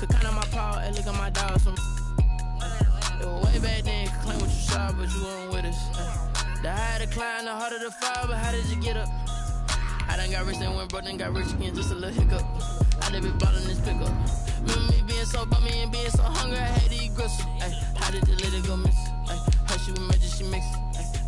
Could count on my power, and look at my dog. Some it was way back then, could claim what you saw, but you weren't with us. The higher the climb, the harder the fall, but how did you get up? I done got rich and went broke, then got rich again, just a little hiccup. I done been ballin' this pickup. Remember me being so bummy and being so hungry, I had to eat gristle. How did you let it go miss? Her she was magic, she mixed.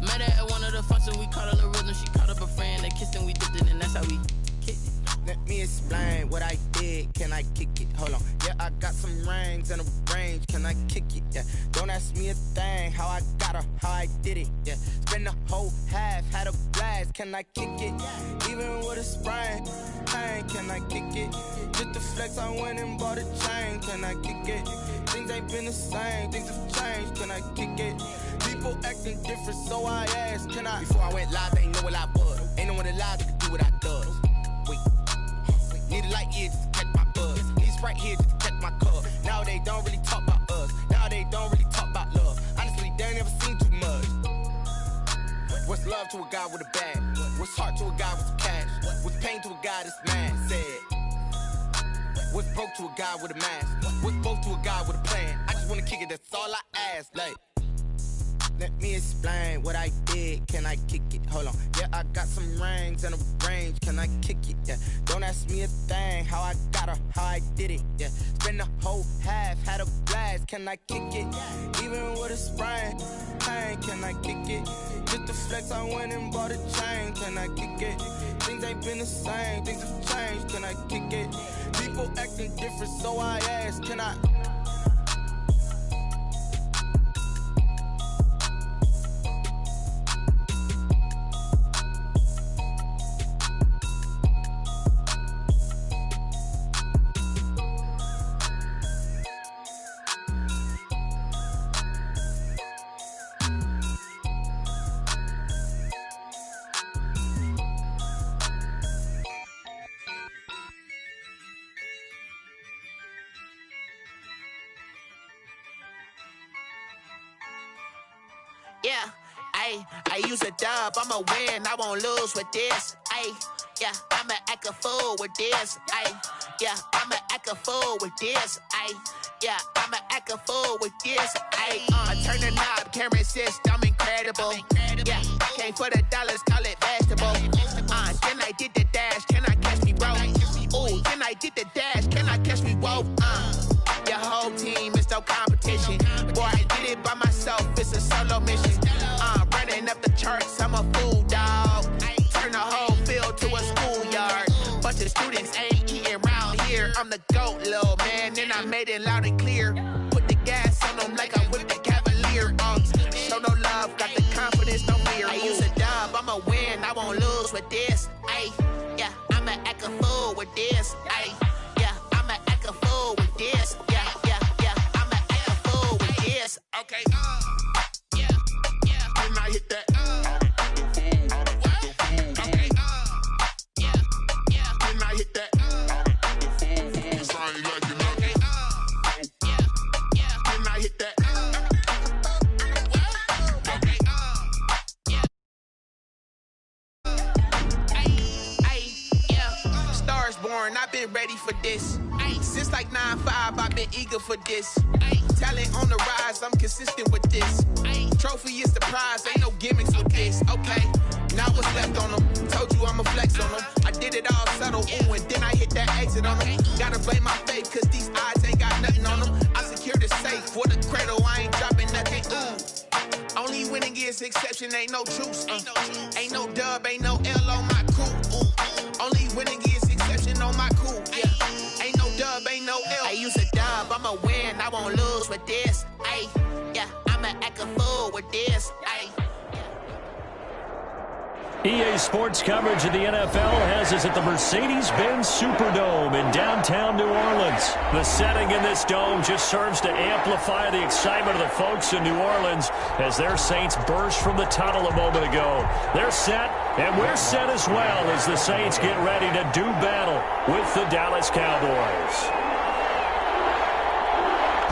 Met her at one of the functions, we caught a little rhythm. She caught up a friend, they kissed and we dipped it, and that's how we kicked it. Let me explain what I did, can I kick it? Hold on, yeah, I got some rings and a range, can I kick it? Yeah, don't ask me a thing, how I got her, how I did it. Yeah, spend the whole half, had a blast, can I kick it? Even with a sprain, pain, can I kick it? Just the flex, I went and bought a chain, can I kick it? Things ain't been the same, things have changed, can I kick it? People acting different, so I asked, can I? Before I went live, they ain't know what I was. Ain't no one alive that could do what I does. Wait. Need a light here just to catch my buzz. Need Sprite here just to catch my cup. Now they don't really talk about us. Now they don't really talk about love. Honestly, they ain't never seen too much. What's love to a guy with a bag? What's heart to a guy with some cash? What's pain to a guy that's mad? Said. What's broke to a guy with a mask? What's broke to a guy with a plan? I just wanna kick it, that's all I ask. Like, let me explain what I did, can I kick it? Hold on, yeah, I got some rings and a range, can I kick it? Yeah, don't ask me a thing, how I got her, how I did it. Yeah, spend the whole half, had a blast, can I kick it? Even with a sprain, pain, can I kick it? Just the flex, I went and bought a chain, can I kick it? Things ain't been the same, things have changed, can I kick it? People acting different, so I ask, can I? Yeah, I use a dub, I'ma win, I won't lose with this. Yeah, I'ma act a fool with this. Yeah, I'ma act a fool with this. Yeah, I'ma act a fool with this. I turn the knob, can't resist, I'm incredible. Yeah, came for the dollars, call it vegetable. Then I did the dash, can I catch me, bro? Ooh, then I did the dash, can I catch me, whoa? Your whole team is no competition. Boy, I did it by myself, it's a solo mission. Running up the charts, I'm a fool, dog. Turn the whole field to a schoolyard. Bunch of students ain't eating round here. I'm the GOAT, little man, and I made it loud and clear. Put the gas on them like I'm with the Cavalier. Show no love, got the confidence, no fear. I use a dub, I'ma win, I won't lose with this. Yeah, I'ma act a fool with this. Yeah, I'ma act a fool with this. Yeah, I'ma act a fool with this. Okay, yeah, and I hit that. Okay, yeah, and I hit that. And I hit that. Born, I've been ready for this. Since like 9-5, I've been eager for this. Talent on the rise, I'm consistent with this. Trophy is the prize, ain't no gimmicks with this. Okay, now what's left on them? Told you I'ma flex on them. I did it all subtle, ooh, and then I hit that exit on them. Gotta blame my faith, cause these eyes ain't got nothing on them. I secured the safe for the cradle, I ain't dropping nothing. Ooh. Only winning is exception, ain't no truce. Ain't no dub, ain't no L on my crew. Only winning is exception on my crew. Yeah, ain't no dub, ain't no L. I use a dub, I'ma win, I won't lose with this. Yeah, I'ma act a fool with this. EA Sports coverage of the NFL has us at the Mercedes-Benz Superdome in downtown New Orleans. The setting in this dome just serves to amplify the excitement of the folks in New Orleans as their Saints burst from the tunnel a moment ago. They're set, and we're set as well as the Saints get ready to do battle with the Dallas Cowboys.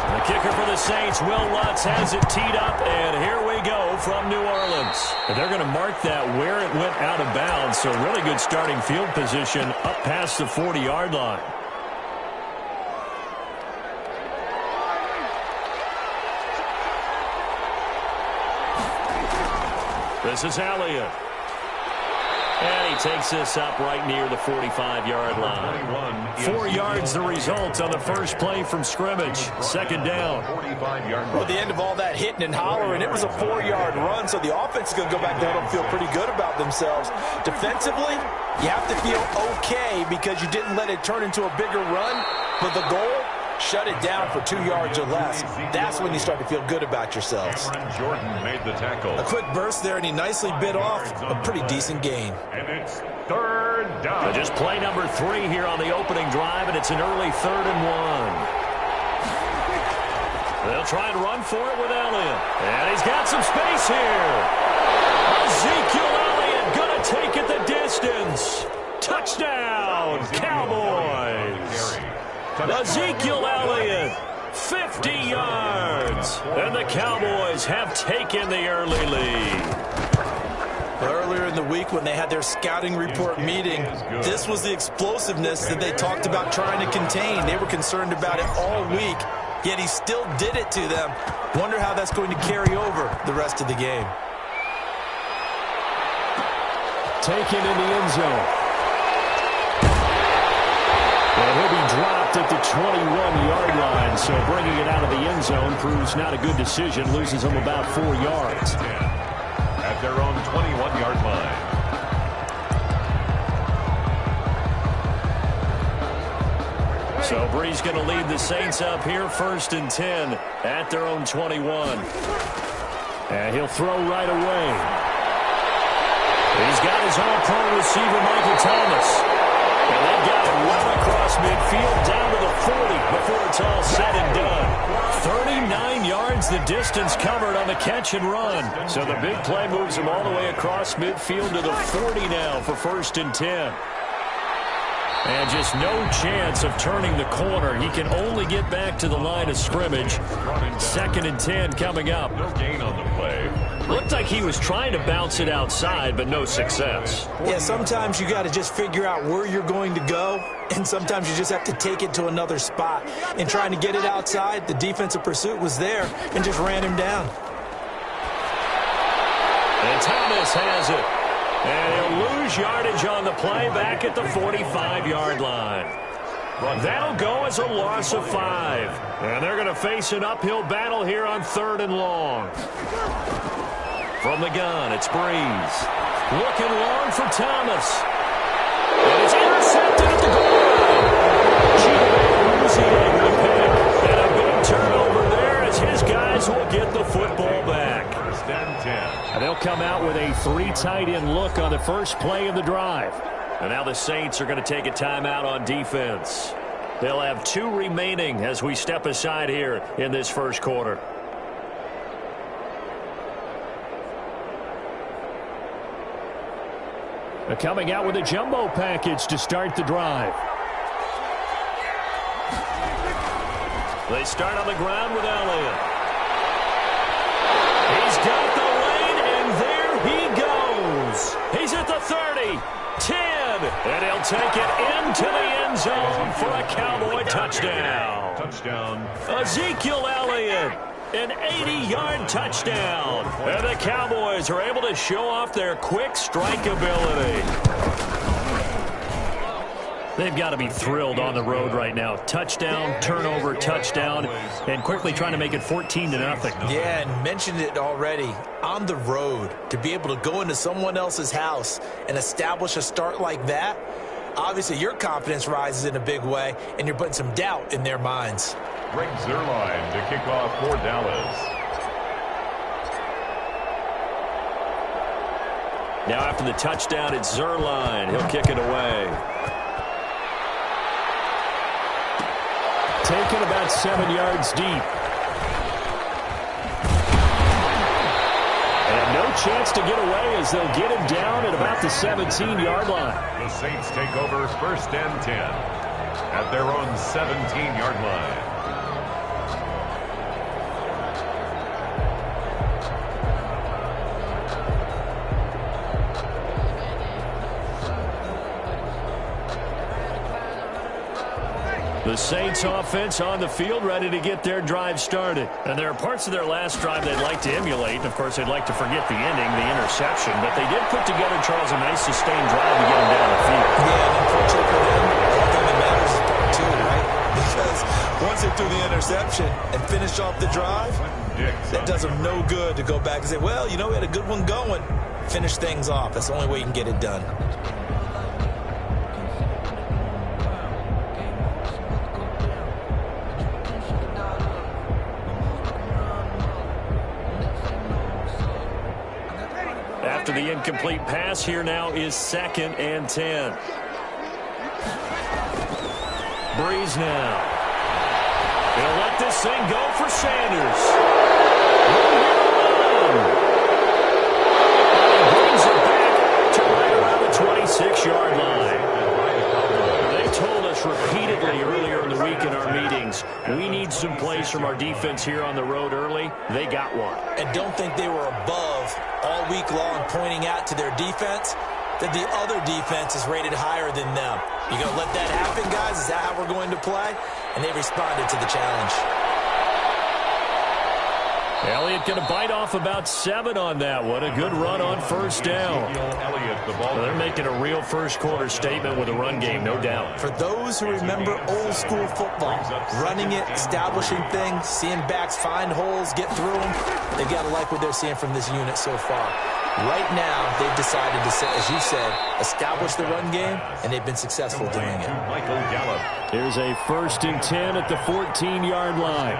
The kicker for the Saints, Will Lutz, has it teed up, and here we go from New Orleans. And they're going to mark that where it went out of bounds, so really good starting field position up past the 40-yard line. This is Elliott. And he takes this up right near the 45-yard line. 4 yards the result on the first play from scrimmage. Second down. Well, at the end of all that hitting and hollering, it was a 4-yard run, so the offense is going to go back there and feel pretty good about themselves. Defensively, you have to feel okay because you didn't let it turn into a bigger run, but the goal, shut it down for 2 yards or less. That's when you start to feel good about yourselves. Jordan made the tackle. A quick burst there, and he nicely bit off a pretty decent gain. And it's third down. So just play number 3 here on the opening drive, and it's an early 3rd and 1. They'll try and run for it with Elliott. And he's got some space here. Ezekiel Elliott going to take it the distance. Touchdown, Cowboys. Ezekiel Elliott, 50 yards. And the Cowboys have taken the early lead. Earlier in the week when they had their scouting report meeting, this was the explosiveness that they talked about trying to contain. They were concerned about it all week, yet he still did it to them. Wonder how that's going to carry over the rest of the game. Taken in the end zone. And he'll be dropped at the 21-yard line, so bringing it out of the end zone proves not a good decision, loses him about 4 yards. At their own 21-yard line. So Bree's going to lead the Saints up here, 1st and 10 at their own 21. And he'll throw right away. He's got his all-pro receiver, Michael Thomas. And they've got it well across midfield down to the 40 before it's all said and done. 39 yards the distance covered on the catch and run. So the big play moves him all the way across midfield to the 40 now for 1st and 10. And just no chance of turning the corner. He can only get back to the line of scrimmage. 2nd and 10 coming up. No gain on the play. Looked like he was trying to bounce it outside, but no success. Yeah, sometimes you got to just figure out where you're going to go, and sometimes you just have to take it to another spot. And trying to get it outside, the defensive pursuit was there and just ran him down. And Thomas has it. And he'll lose yardage on the play back at the 45-yard line. That'll go as a loss of 5. And they're going to face an uphill battle here on 3rd and long. From the gun, it's Breeze. Looking long for Thomas. And it's intercepted at the goal line. Losing the pick. And a big turnover there as his guys will get the football back. 1st and 10. And they'll come out with a 3 tight end look on the first play of the drive. And now the Saints are going to take a timeout on defense. They'll have 2 remaining as we step aside here in this first quarter. They're coming out with a jumbo package to start the drive. They start on the ground with Elliott. He's got the lane, and there he goes. He's at the 30, 10, and he'll take it into the end zone for a Cowboy touchdown. Touchdown. Ezekiel Elliott, an 80-yard touchdown. And the Cowboys are able to show off their quick strike ability. They've got to be thrilled on the road right now. Touchdown, turnover, touchdown, and quickly trying to make it 14-0. Yeah, and mentioned it already. On the road, to be able to go into someone else's house and establish a start like that, obviously your confidence rises in a big way, and you're putting some doubt in their minds. Greg Zuerlein to kick off for Dallas. Now after the touchdown, it's Zuerlein. He'll kick it away. Taken about 7 yards deep. And no chance to get away as they'll get him down at about the 17-yard line. The Saints take over 1st and 10 at their own 17-yard line. The Saints offense on the field, ready to get their drive started. And there are parts of their last drive they'd like to emulate. And, of course, they'd like to forget the ending, the interception. But they did put together, Charles, a nice sustained drive to get them down the field. Yeah, and unfortunately for them, one thing that matters is part two, right? Because once they threw the interception and finished off the drive, that does them no good to go back and say, well, you know, we had a good one going. Finish things off. That's the only way you can get it done. After the incomplete pass, here now is 2nd and 10. Breeze now. He'll let this thing go for Sanders. He brings it back to right around the 26-yard line. They told us repeatedly earlier in the week in our meetings, we need some plays from our defense here on the road early. They got one. And don't think they were above all week long pointing out to their defense that the other defense is rated higher than them. You going to let that happen, guys? Is that how we're going to play? And they responded to the challenge. Elliott going to bite off about 7 on that one. A good run on first down. Well, they're making a real first-quarter statement with a run game, no doubt. For those who remember old-school football, running it, establishing things, seeing backs find holes, get through them, they've got to like what they're seeing from this unit so far. Right now, they've decided to, as you said, establish the run game, and they've been successful doing it. Here's a 1st and 10 at the 14-yard line.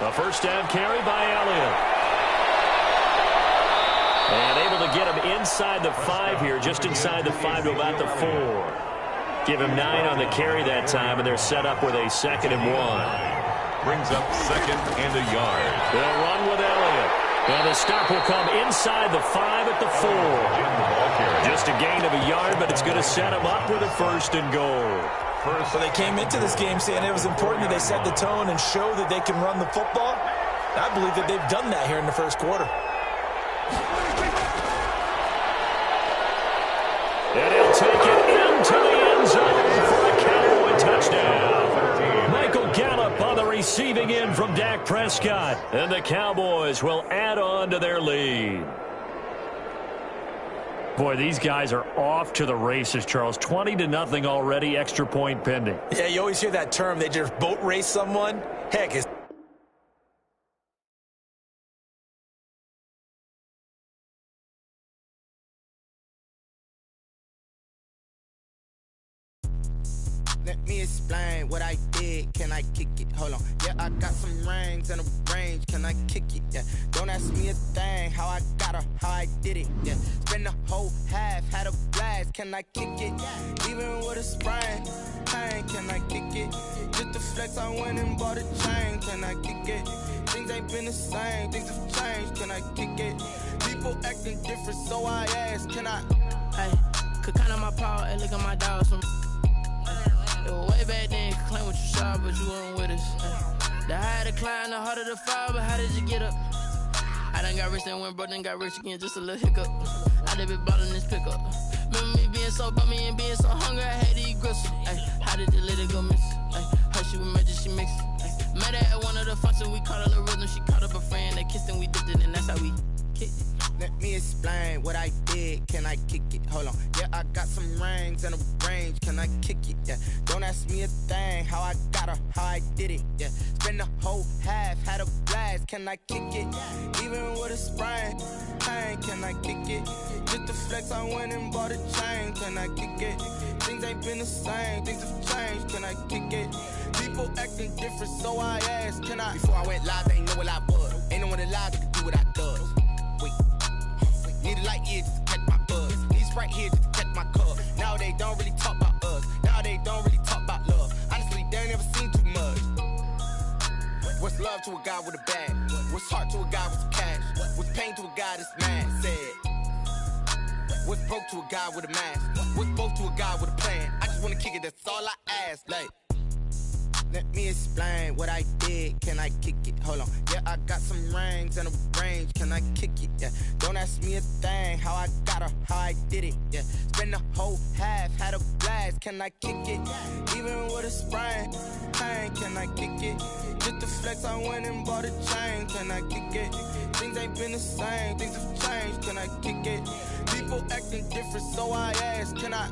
A first down carry by Elliott. And able to get him inside the 5 here, just inside the 5 to about the 4. Give him 9 on the carry that time, and they're set up with a 2nd and 1. Brings up 2nd and a yard. They'll run with Elliott. And the stop will come inside the 5 at the 4. Just a gain of a yard, but it's going to set him up with a 1st and goal. So they came into this game saying it was important that they set the tone and show that they can run the football. I believe that they've done that here in the first quarter. And he'll take it into the end zone for a Cowboy touchdown. Michael Gallup on the receiving end from Dak Prescott. And the Cowboys will add on to their lead. Boy, these guys are off to the races, Charles. 20-0 already, extra point pending. Yeah, you always hear that term, they just boat race someone. Heck, it's Let me explain what I did. Can I kick it? Hold on. Yeah, I got some rings and a range. Can I kick it? Yeah. Don't ask me a thing. How I got her, how I did it. Yeah. Spend the whole half, had a blast. Can I kick it? Even with a sprain. Pain, can I kick it? Just the flex, I went and bought a chain. Can I kick it? Things ain't been the same. Things have changed. Can I kick it? People acting different, so I ask. Can I? Hey, could count on my power and look at my dogs. It was way back then, you could claim what you saw, but you weren't with us. The higher the climb, the harder the fall, but how did you get up? I done got rich, then went broke, then got rich again, just a little hiccup. I done been ballin' this pickup. Remember me being so bummy and being so hungry, I had to eat gristle. How did you let it go miss? How she was magic, she mixed. Met her at one of the functions, we caught a little rhythm, she caught up a friend, they kissed and we dipped it, and that's how we kicked it. Let me explain what I did. Can I kick it? Hold on. Yeah, I got some rings and a range. Can I kick it? Yeah. Don't ask me a thing. How I got her, how I did it. Yeah. Spend the whole half, had a blast. Can I kick it? Even with a sprain. Pain, can I kick it? Just the flex, I went and bought a chain. Can I kick it? Things ain't been the same. Things have changed. Can I kick it? People acting different, so I asked. Can I? Before I went live, they ain't know what I was. Ain't no one alive that could do what I does. Wait. Need a light here just to catch my buzz. Need Sprite here just to catch my cup. Now they don't really talk about us. Now they don't really talk about love. Honestly, they ain't never seen too much. What's love to a guy with a bag? What's heart to a guy with some cash? What's pain to a guy that's mad? Said. What's broke to a guy with a mask? What's both to a guy with a plan? I just wanna kick it, that's all I ask. Like, let me me explain what I did. Can I kick it? Hold on. Yeah, I got some rings and a range. Can I kick it? Yeah. Don't ask me a thing. How I got her, how I did it. Yeah. Spend the whole half, had a blast. Can I kick it? Even with a sprain, pain. Can I kick it? Just to flex, I went and bought a chain. Can I kick it? Things ain't been the same. Things have changed. Can I kick it? People acting different, so I ask. Can I?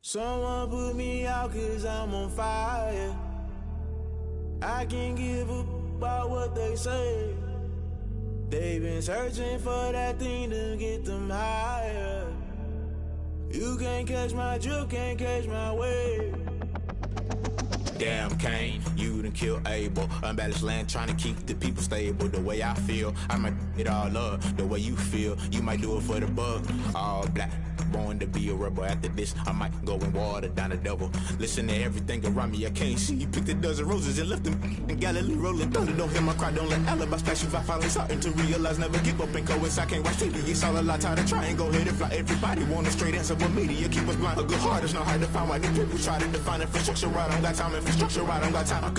Someone put me out 'cause I'm on fire. I can't give a about what they say. They've been searching for that thing to get them higher. You can't catch my drift, can't catch my wave. Damn Kane, you done killed Abel. Unbalanced land trying to keep the people stable. The way I feel, I might it all up. The way you feel, you might do it for the buck. All black, born to be a rebel. After this, I might go and water down the devil. Listen to everything around me, I can't see. Picked a dozen roses and left them in Galilee rolling thunder. Don't hear my cry, don't let alibis pass you. I finally starting to realize, never give up and coincide. I can't watch TV, it's all a lot. Time to try and go ahead and fly. Everybody want a straight answer, but media keep us blind. A good heart is not hard to find. Why these people try to define infrastructure right? I don't got time, infrastructure right, I don't got time.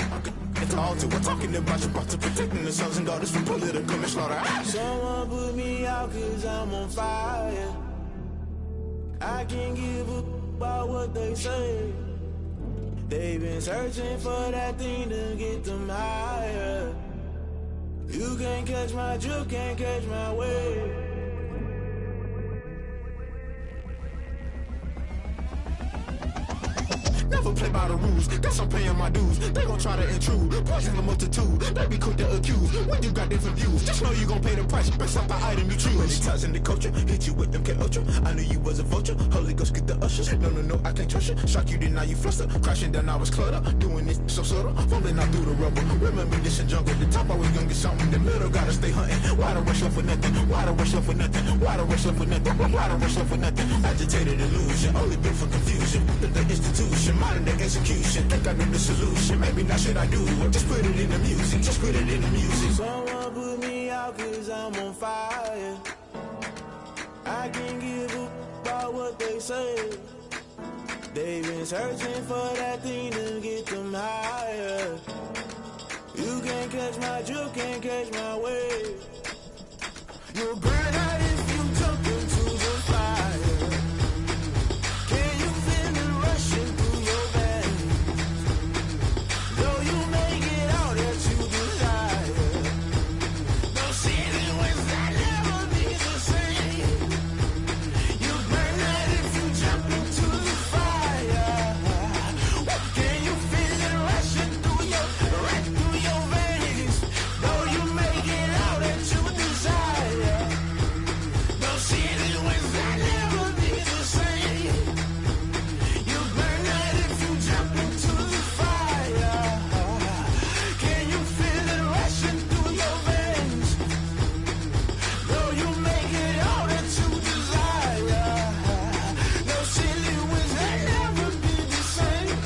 It's all to we're talking about you, about to protecting the sons and daughters from political and slaughter. Someone put me out 'cause I'm on fire. I can't give a about what they say. They've been searching for that thing to get them higher. You can't catch my drift, can't catch my wave. Never play by the rules, guess I'm paying my dues. They gon' try to intrude, poison the multitude. They be quick to accuse, when you got different views. Just know you gon' pay the price, based off the item you choose. Many times in the culture, hit you with them Ultra. I knew you was a vulture, Holy Ghost get the ushers. No, I can't trust you. Shock you, then now you fluster. Crashing down, I was clutter. Doing this so subtle, falling out through the rubble. Remember this in jungle, the top I was gonna get something. The middle gotta stay hunting. Why the rush left for nothing? Why the rush left for nothing? Why the rush left for nothing? Why the rush left for nothing? Agitated illusion, only built for confusion. The institution, modern day execution. Think I know the solution, maybe not should I do it. Just put it in the music, just put it in the music. Someone put me out 'cause I'm on fire. I can give up about what they say. They've been searching for that thing to get them higher. You can't catch my drift, can't catch my wave. You'll burn out if you jump into the fire. Can you feel it rushing through your veins? Though you make it all that you desire. No ceiling was that never be the same. You burn out if you jump into the fire. Can you feel it rushing through your veins? Though you make it all that you desire. No ceiling was that never be the same. You burn out if you jump into the fire. Can you feel it rushing through your veins? Though you make it all that you desire. No ceiling was that never be the same.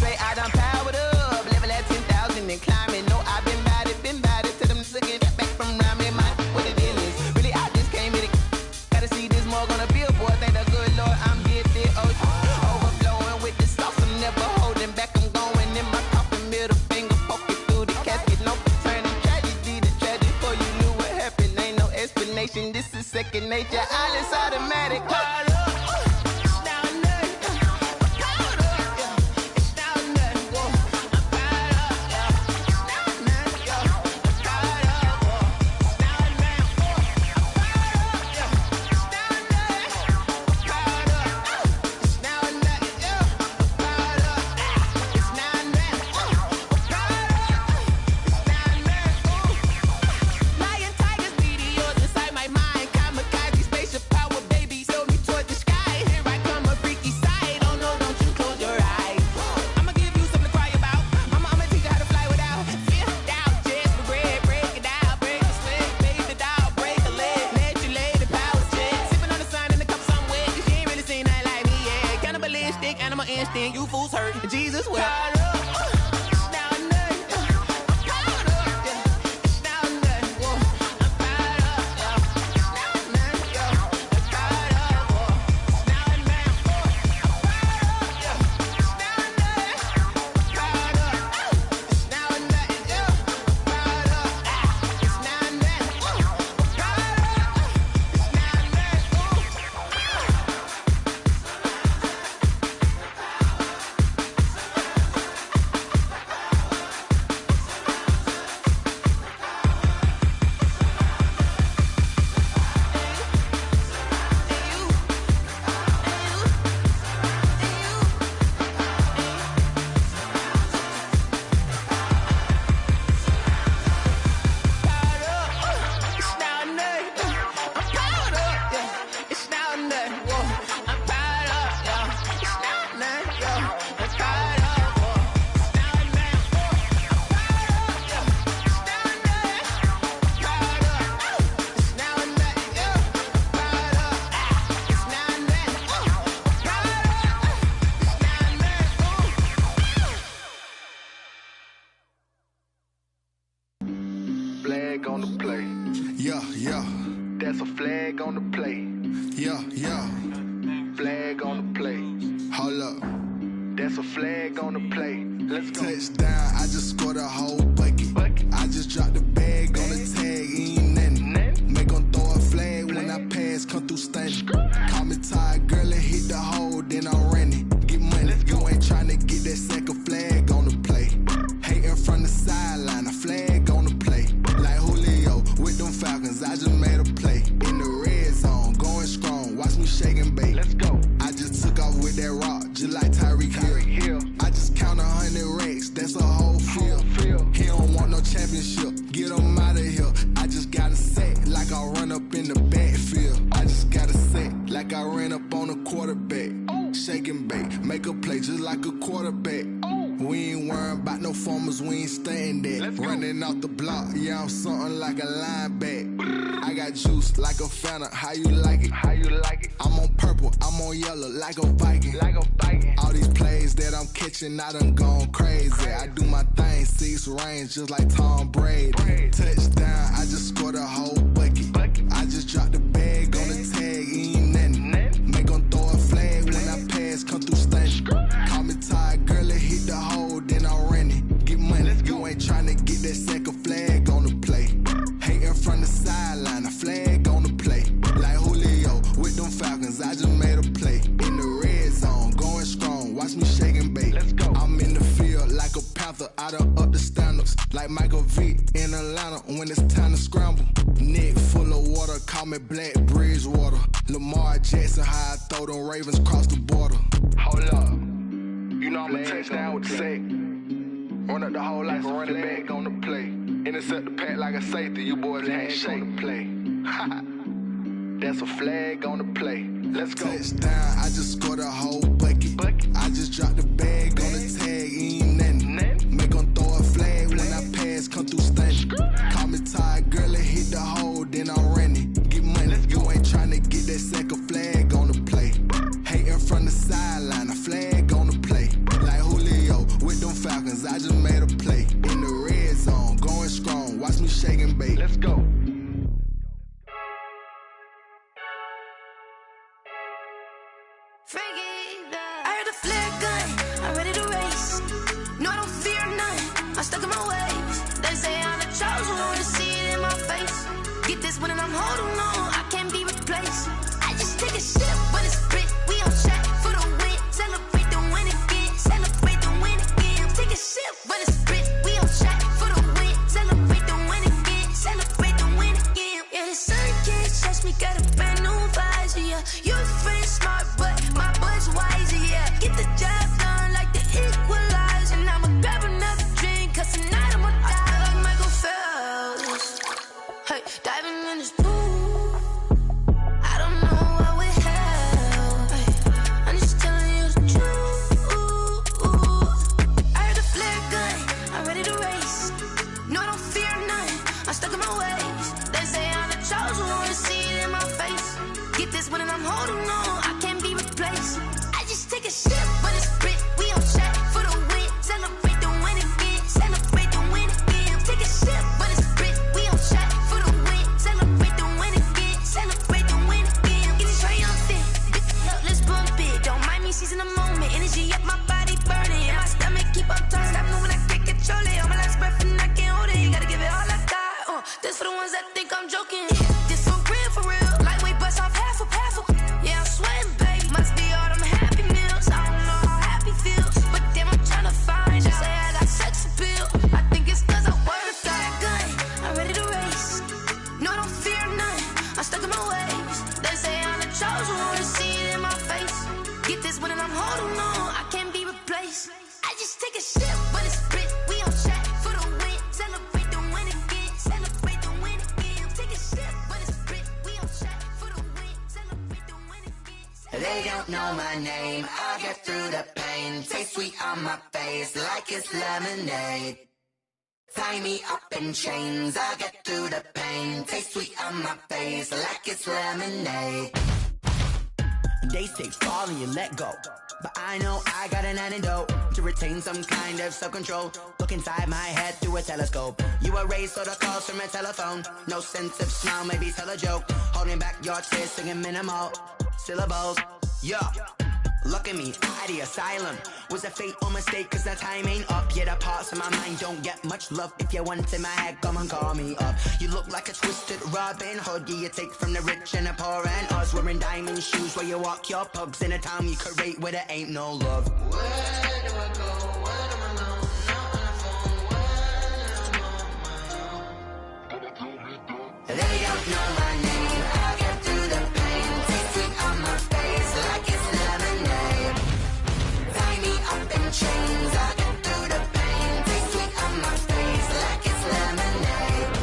Say I done powered up, level at 10,000 and climbing. No, I've been bad it to them niggas get back from around me. My what the deal is, really I just came here to gotta see this more gonna be a boy. Thank the good Lord I'm gifted. Overflowing with the sauce, I'm never holding back. I'm going in my coffin, middle finger poking through the casket. No turning tragedy to tragedy. Before you knew what happened, ain't no explanation. This is second nature. All is automatic. Caught up. It's now or nothing. Caught up. It's now or nothing. I'm caught up. It's now or nothing. I'm caught up. It's now or nothing. I'm caught up. It's now or nothing. I'm caught up. It's now or nothing. I'm caught up. It's now or nothing. I'm caught up. It's now or nothing. Lion, tigers, meteors inside my mind. Kamikaze, spaceship power, baby, sail me toward the sky. Here I come, a freaky side. Oh no, don't you close your eyes. I'ma give you something to cry about. I'ma teach you how to fly without fear, doubt. Just for bread, break it out, break the sweat, baby, the doll, break a leg, let you lay the power jet. Sipping on the sun in the cup somewhere, 'cause you ain't really seen nothing like me yet. Cannibalistic, animal instinct, you fools hurt. Jesus wept. Caught up. It's now or nothing. I'm caught up. It's now or nothing. I'm caught up. It's now or nothing. I'm caught up. It's now or nothing. I'm caught up. It's now or nothing. I'm caught up. It's now or nothing. I'm caught up. It's now or nothing. I'm caught up. It's now or Flag on the play. Yeah, yeah. That's a flag on the play. Yeah, yeah. Flag on the play. Hold up. That's a flag on the play. Let's go. Touchdown, I just scored a whole bucket. I just dropped the bag on the tag, ain't nothing. Make 'em throw a flag when I pass, come through stunning. Call me tired, girl, and hit the hole, then I'm running. Get money, you ain't tryna get that second flag on the play. Hating from the sideline, a flag on the play. get them out of here. I just gotta set like I run up in the backfield. I just gotta set like I ran up on a quarterback. Shake and bake, make a play just like a quarterback. We ain't worrying about no formers, we ain't staying there. Running off the block, yeah, I'm something like a linebacker. I got juice like a Fanta, how you like it? How you like it? I'm on purple, I'm on yellow like a Viking. Like a Viking. All these plays that I'm catching, I done gone crazy. I do my thing, 6 range just like Tom Brady. Touchdown, I just scored a whole bucket. I just dropped the bag on the tag, ain't nothing. Make 'em throw a flag when I pass, come through stunning. Call me tired, girl, it hit the hole, then I ran it. Get money, you ain't tryna get that second flag on the play. Hating from the sideline, a flag on the play. Like Julio with them Falcons, I just made a play. In the red zone, going strong, watch me shake and bake. I'm in the field like a Panther, I done up the standards. Like Michael Vick in Atlanta when it's time to scramble. Neck full of water, call me Black Bridgewater. Lamar Jackson, how I throw them Ravens cross the border. Hold up, you know I'm a touchdown with the sack. Run up the whole like a running back on the play. Intercept the pack like a safety, you boys ain't shake the play. That's a flag on the play. Let's go. Touchdown, I just scored a whole bucket. I just dropped the bag on the tag, ain't nothing. Make 'em throw a flag when I pass, come through stunning. Call me tired, girl, it hit the hole, then I ran it. Get money, you ain't tryna get that second flag on the play. Hating from the sideline, a flag on the play. Like Julio with them Falcons, I just made a play. In the red zone, going strong, watch me shake and bake. Let's go. I heard a flare gun, I'm ready to race. No, I don't fear none, I'm stuck in my ways. They say I'm the chosen one, to see it in my face. Get this one and I'm holding on, I can't be replaced. I just take a sip when it's split, we on track for the win. Celebrate the win again, celebrate the win again. Take a sip when it's split, we on track for the win. Celebrate the win again, celebrate the win again. Yeah, the sun can't touch me, got a brand new visor, yeah. Your friend smart, but my boy's wiser, yeah. Get the job done like the equalizer. And I'ma grab another drink, cause tonight I'ma die like Michael Phelps. Hey, diving in this pool, I don't know what we have. Hey, I'm just telling you the truth. I heard a flare gun, I'm ready to race. No, I don't fear none, I'm stuck in my ways. They say I'm the chosen one, to see it in my face. Get this one and I'm holding on, I can't be replaced. I just take a sip when it's split, we on track for the win. Celebrate the win again, celebrate the win again. Take a sip when it's split, we on track for the win. Celebrate the win again, celebrate the win again. Get it triumphant, let's bump it. Don't mind me seizing the moment, energy up my body burning. And my stomach keep on turning, stop moving, I can't control it. On my last breath and I can't hold it, you gotta give it all I got. This for the ones that think I'm joking. This for real, lightweight bust off half a. Yeah, I'm sweating, babe, must be all them happy meals. I don't know how happy feels, but damn, I'm tryna find out. Say I got sex appeal, I think it's cause I work that gun. I'm ready to race, no, I don't fear none, I'm stuck in my ways. They say I'm the chosen one, to see it in my face. Get this one and I'm holding on, I can't be replaced. I just take a sip when it's split, we on track for the win. Celebrate the win again, celebrate the win again. Take a sip when it's split, we on track for the win. Celebrate the win again. They don't know my name, I'll get through the pain. Taste sweet on my face like it's lemonade. Tie me up in chains, I'll get through the pain. Taste sweet on my face like it's lemonade. They say fall and you let go, but I know I got an antidote to retain some kind of self-control. Look inside my head through a telescope. You erase all the calls from a telephone. No sense of smile, maybe tell a joke. Holding back your tears, singing minimal syllables. Yeah, look at me, out the asylum. Was a fate or mistake, cause the time ain't up. Yet the parts of my mind don't get much love. If you want in my head, come and call me up. You look like a twisted Robin Hood. Yeah, you take from the rich and the poor and us. Wearing diamond shoes where you walk your pugs. In a town you create where there ain't no love. Where do I go? Where am I now? Now on the phone, when I'm on my own. They don't know my name, I'll get through the pain. Taste sweet on my face like it's lemonade. Tie me up in chains, I'll get through the pain. Taste sweet on my face like it's lemonade.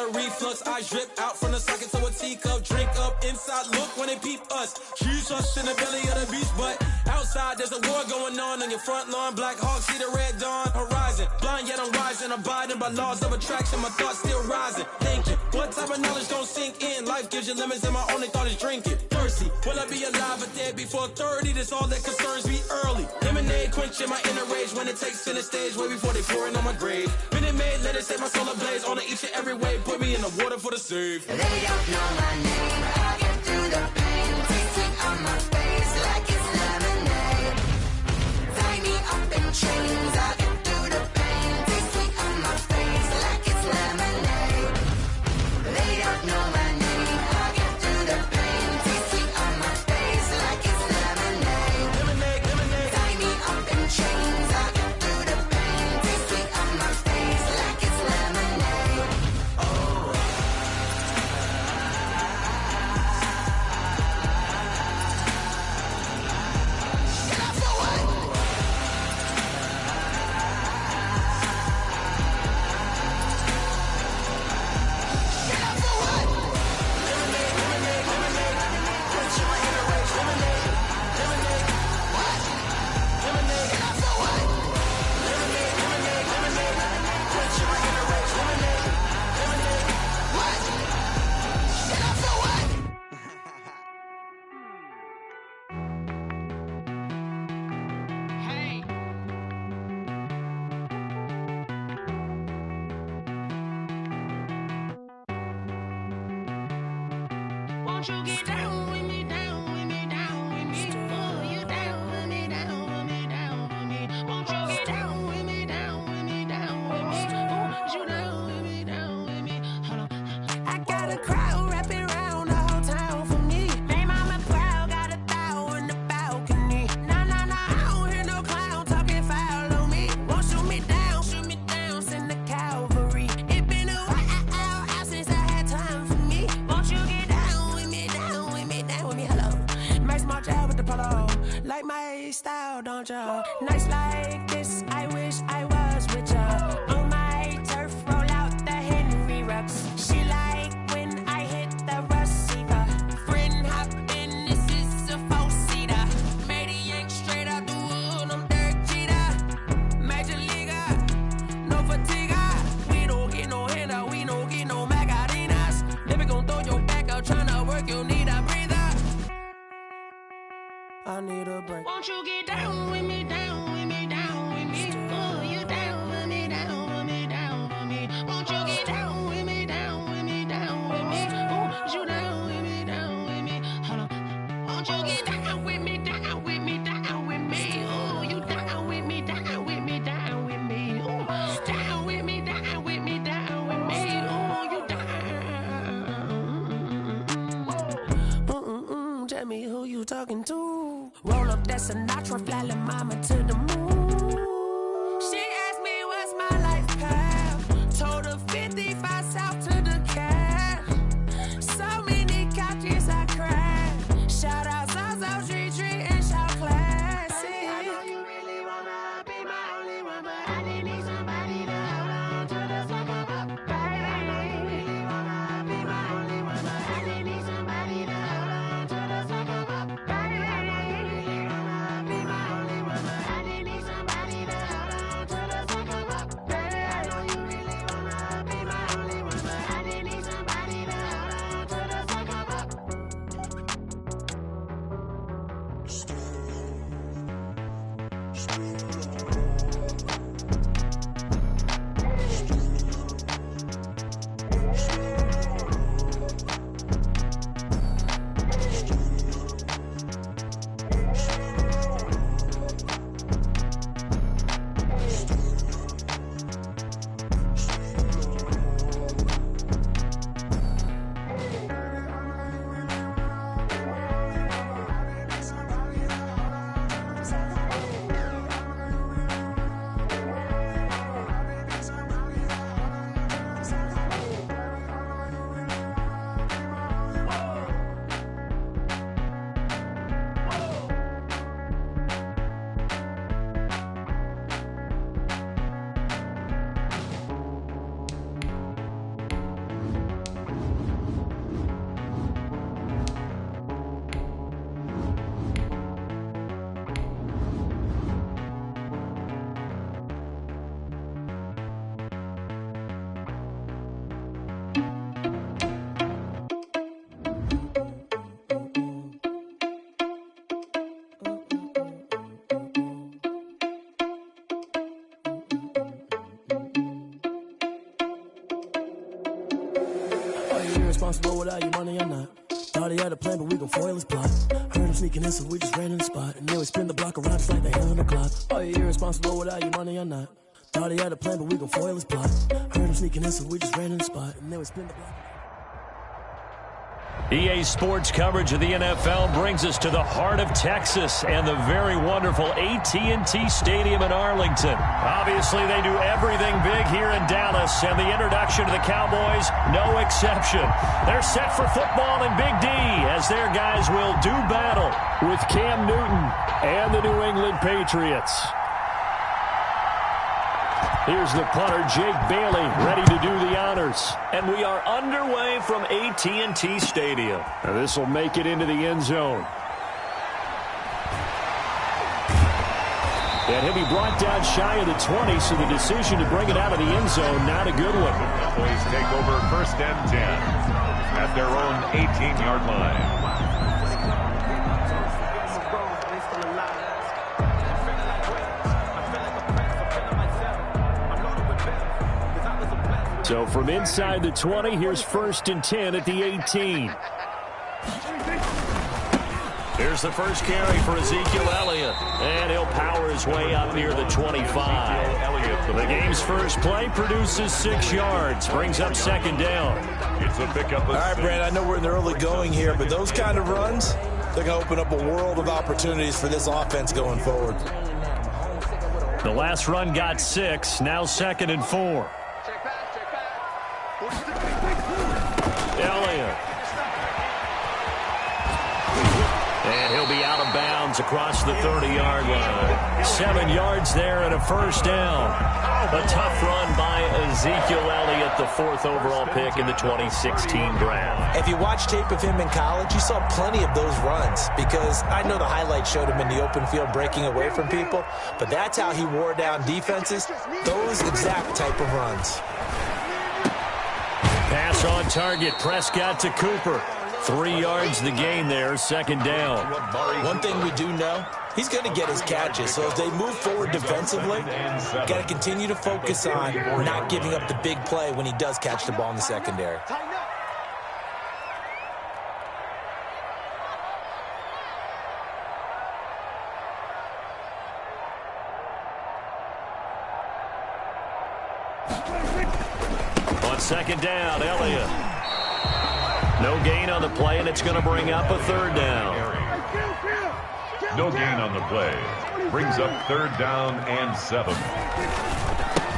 a reflux. I drip out from the socket to a teacup. Drink up inside, look when they peep us. She's us in the belly of the beast, but outside there's a war going on your front lawn. Black Hawk, see the red dawn horizon. Blind yet I'm rising, abiding by laws of attraction. My thoughts still rising, thinking what type of knowledge don't sink in? Life gives you limits and my only thought is drinking. Thirsty, will I be alive or dead before 30? That's all that concerns me early. Lemonade quenching my inner rage when it takes center stage way before they pouring on my grave. Minute Maid, let it set my soul ablaze on each and every way. Put me in the water for the save. They don't know my name. I get through the pain. Taste sweet on my face like it's lemonade. Tie me up in chains. I get through the pain. Taste sweet on my face like it's lemonade. They don't know my name. I get through the pain. Taste sweet on my face like it's lemonade. Lemonade, lemonade. Tie me up in chains. I get through the pain. Taste sweet on my face like it's lemonade. Oh. Won't you get down with me, down with me, down with me? Oh, you down with me, down with me, down with me. Won't you get down with me, down with me, down with me? Oh, you down with me, down with me? Hold on. I got a crowd wrapping around the whole town for me. Hey, mama proud, got a thou in the balcony. Nah, nah, nah, I don't hear no clown talking foul on me. Won't shoot me down, send the cavalry. It been a while since I had time for me. Won't you get down with me, down with me, down with me? Hello. Nice march out with the polo. Like my style, don't ya? Nice like this, I wish I was with ya. On my turf, roll out the Henry Rux. She like when I hit the receiver. Friend hop in, this is a four-seater. Made a yank straight out the wood, I'm Derek Jeter. Major leaguer, no fatigue. We don't get no handout, we don't get no Macarinas. Never gon' throw your back out, tryna work, you need a breather. I need a break. Won't you get down with me, down with me, down with me? Oh, you down with me, down with me, down with me? Won't you get down with me, down with me, down with me? Oh, you down with me, down with me? Hold on. Won't you get down with me, down with me, down with me? Oh, you down with me, down with me, down with me? Oh, down with me, down with me, down with me? Oh, you down. Tell me who you talking to. Roll up that Sinatra, fly la mama to the moon. She asked me what's my life path. Told her 55 south to the cat. So many couches I cried. Shout out Zaza, Tree, and shout classic. I know you really wanna be my only one, but I didn't need somebody to hold on to the fuck up, baby. I know you really wanna be my only one, but I didn't need somebody to hold on to the fuck up, baby. I know you really wanna be my only one, but I didn't need somebody irresponsible without your money or not. Thought he had a plan, but we gon' foil his plot. Heard him sneaking in, so we just ran in the spot. And then we spin the block around just like the hell on the clock. Oh, you irresponsible without your money or not. Thought he had a plan, but we gon' foil his plot. Heard him sneaking in, so we just ran in the spot. And then we spin the block. EA Sports coverage of the NFL brings us to the heart of Texas and the very wonderful AT&T Stadium in Arlington. Obviously, they do everything big here in Dallas, and the introduction to the Cowboys, no exception. They're set for football in Big D as their guys will do battle with Cam Newton and the New England Patriots. Here's the punter, Jake Bailey, ready to do the honors. And we are underway from AT&T Stadium. Now this will make it into the end zone. And he'll be brought down shy of the 20, so the decision to bring it out of the end zone, not a good one. Cowboys take over 1st and 10 at their own 18-yard line. So from inside the 20, here's 1st and 10 at the 18. Here's the first carry for Ezekiel Elliott. And he'll power his way up near the 25. The game's first play produces 6 yards. Brings up 2nd down. It's a pickup. All right, Brad, I know we're in the early going here, but those kind of runs, they're going to open up a world of opportunities for this offense going forward. The last run got 6. Now 2nd and 4. Elliott. And he'll be out of bounds across the 30-yard line. 7 yards there and a 1st down. A tough run by Ezekiel Elliott, the 4th overall pick in the 2016 draft. If you watch tape of him in college, you saw plenty of those runs because I know the highlights showed him in the open field breaking away from people, but that's how he wore down defenses, those exact type of runs. Pass on target. Prescott to Cooper. 3 yards the gain there. 2nd down. One thing we do know, he's going to get his catches. So as they move forward defensively, got to continue to focus on not giving up the big play when he does catch the ball in the secondary. On 2nd down, Elliott. No gain on the play, and it's going to bring up a 3rd down. No gain on the play. Brings up 3rd down and 7.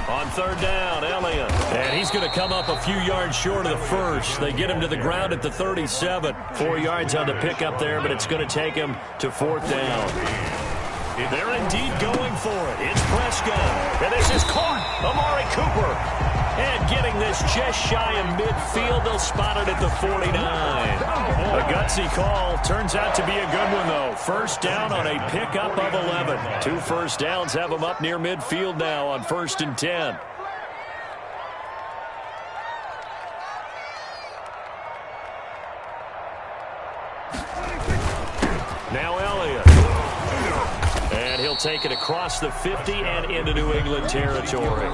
On 3rd down, Elliott. And he's going to come up a few yards short of the first. They get him to the ground at the 37. 4 yards on the pickup there, but it's going to take him to 4th down. They're indeed going for it. It's Prescott. And this is caught. Amari Cooper. And getting this just shy of midfield. They'll spot it at the 49. A gutsy call. Turns out to be a good one, though. 1st down on a pickup of 11. 2 1st downs have them up near midfield now on 1st and 10. Now Elliott. And he'll take it across the 50 and into New England territory.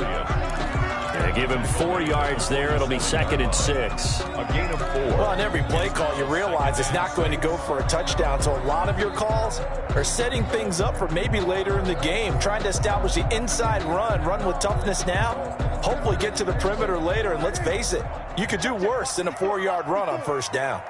They give him 4 yards there. It'll be 2nd and 6. A gain of 4. Well, on every play call, you realize it's not going to go for a touchdown. So a lot of your calls are setting things up for maybe later in the game, trying to establish the inside run with toughness now, hopefully get to the perimeter later. And let's face it, you could do worse than a 4-yard run on 1st down.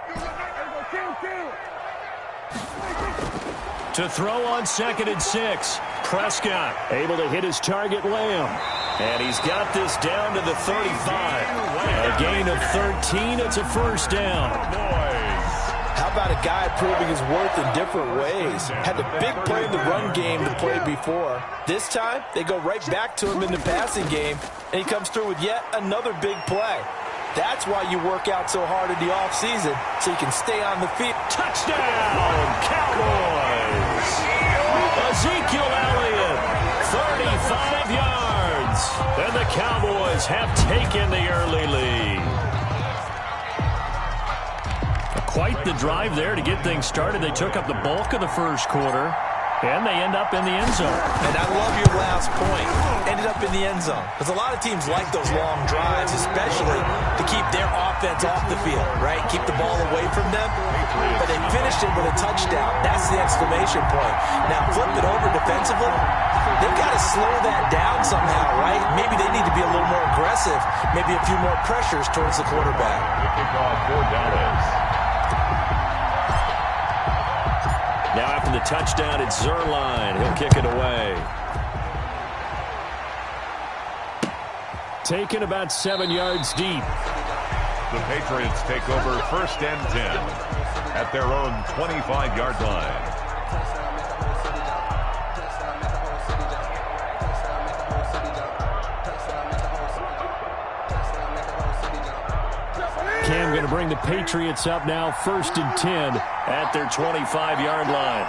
To throw on 2nd and 6. Prescott able to hit his target, Lamb. And he's got this down to the 35. A gain of 13. It's a 1st down. How about a guy proving his worth in different ways? Had the big play in the run game to play before. This time, they go right back to him in the passing game, and he comes through with yet another big play. That's why you work out so hard in the offseason, so you can stay on the field. Touchdown, Cowboys! Ezekiel Elliott, 35 yards. And the Cowboys have taken the early lead. Quite the drive there to get things started. They took up the bulk of the 1st quarter. And they end up in the end zone. And I love your last point. Ended up in the end zone. Because a lot of teams like those long drives, especially to keep their offense off the field, right? Keep the ball away from them. But they finished it with a touchdown. That's the exclamation point. Now, flip it over defensively. They've got to slow that down somehow, right? Maybe they need to be a little more aggressive. Maybe a few more pressures towards the quarterback. The kickoff for Dallas. Now after the touchdown, it's Zerline. He'll kick it away. Taken about 7 yards deep. The Patriots take over 1st and 10 at their own 25-yard line. Cam going to bring the Patriots up now 1st and 10 at their 25-yard line.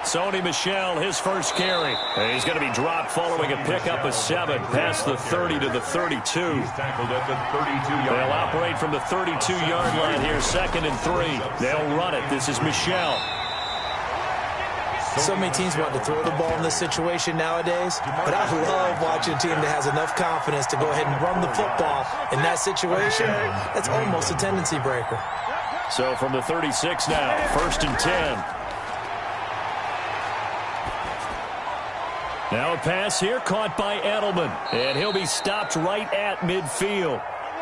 Sony Michel, his first carry. He's going to be dropped following a pickup of 7 past the 30 to the 32. He's tackled at the 32-yard line. They'll operate from the 32-yard line here, 2nd and 3. They'll run it. This is Michel. So many teams want to throw the ball in this situation nowadays, but I love watching a team that has enough confidence to go ahead and run the football in that situation. That's almost a tendency breaker. So from the 36 now, 1st and 10. Now a pass here caught by Edelman, and he'll be stopped right at midfield.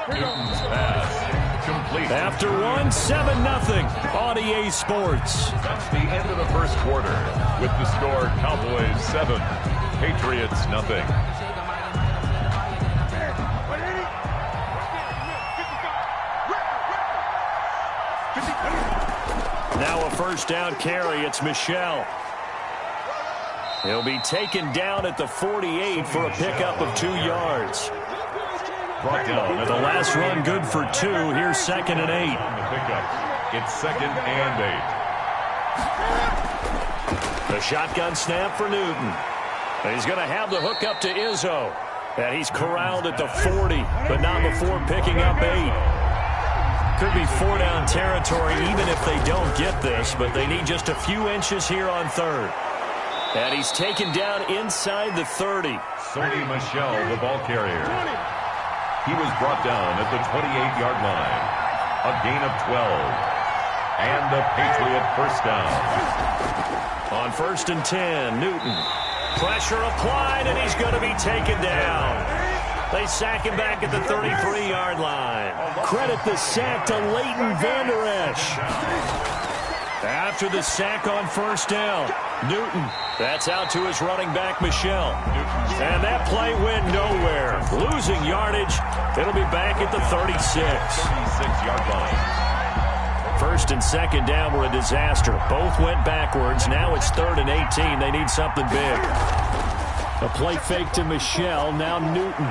Newton's pass complete. After 7-0 on EA Sports. That's the end of the first quarter with the score Cowboys 7, Patriots 0. Now a first down carry. It's Michel. He'll be taken down at the 48 for a pickup of 2 yards. Brought down. The last run good for 2. Here's 2nd and 8. On the pickup, it's 2nd and 8. The shotgun snap for Newton. He's going to have the hook up to Izzo. And he's corralled at the 40, but not before picking up 8. Could be 4-down territory even if they don't get this, but they need just a few inches here on 3rd. And he's taken down inside the 30. Sony Michel, the ball carrier. He was brought down at the 28-yard line. A gain of 12. And a Patriot first down. On 1st and 10, Newton. Pressure applied, and he's going to be taken down. They sack him back at the 33-yard line. Credit the sack to Leighton Vander Esch. After the sack on 1st down, Newton. That's out to his running back, Michel. And that play went nowhere. Losing yardage. It'll be back at the 36. 36-yard line. 1st and 2nd down were a disaster. Both went backwards. Now it's 3rd and 18. They need something big. A play fake to Michel. Now Newton.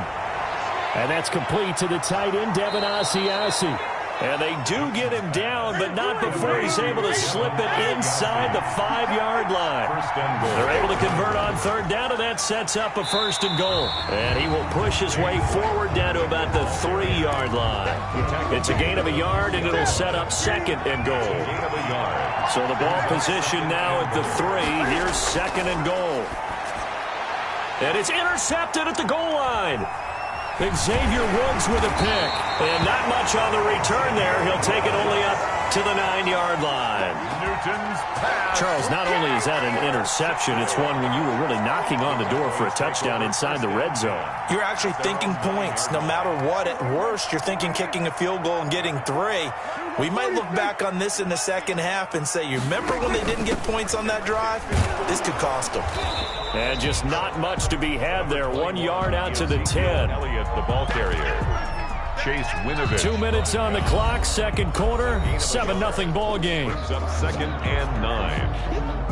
And that's complete to the tight end, Devin Asiasi. And they do get him down, but not before he's able to slip it inside the 5-yard line. They're able to convert on 3rd down, and that sets up a 1st and goal. And he will push his way forward down to about the 3-yard line. It's a gain of a yard, and it'll set up 2nd and goal. So the ball position now at the 3. Here's 2nd and goal. And it's intercepted at the goal line. Xavier Woods with a pick. And not much on the return there. He'll take it only up to the 9-yard line. Newton's pass. Charles, not only is that an interception, it's one when you were really knocking on the door for a touchdown inside the red zone. You're actually thinking points. No matter what, at worst, you're thinking kicking a field goal and getting 3. We might look back on this in the second half and say, you remember when they didn't get points on that drive? This could cost them. And just not much to be had there. 1 yard out to the 10. Elliott, the ball carrier. Chase Winovich. 2 minutes on the clock, 2nd quarter, 7-0 ball game. Brings up 2nd and 9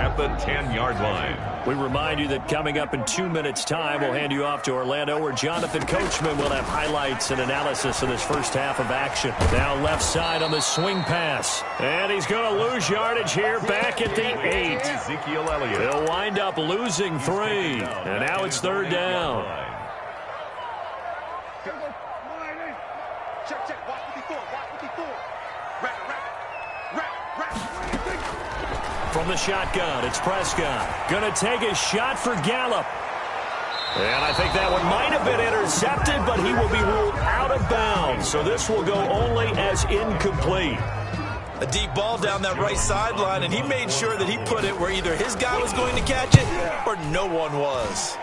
at the 10-yard line. We remind you that coming up in 2 minutes' time, we'll hand you off to Orlando, where Jonathan Coachman will have highlights and analysis of this first half of action. Now left side on the swing pass. And he's going to lose yardage here back at the 8. Ezekiel Elliott. He'll wind up losing 3. And now it's 3rd down. From From the shotgun, it's Prescott. Going to take a shot for Gallup. And I think that one might have been intercepted, but he will be ruled out of bounds. So this will go only as incomplete. A deep ball down that right sideline, and he made sure that he put it where either his guy was going to catch it or no one was.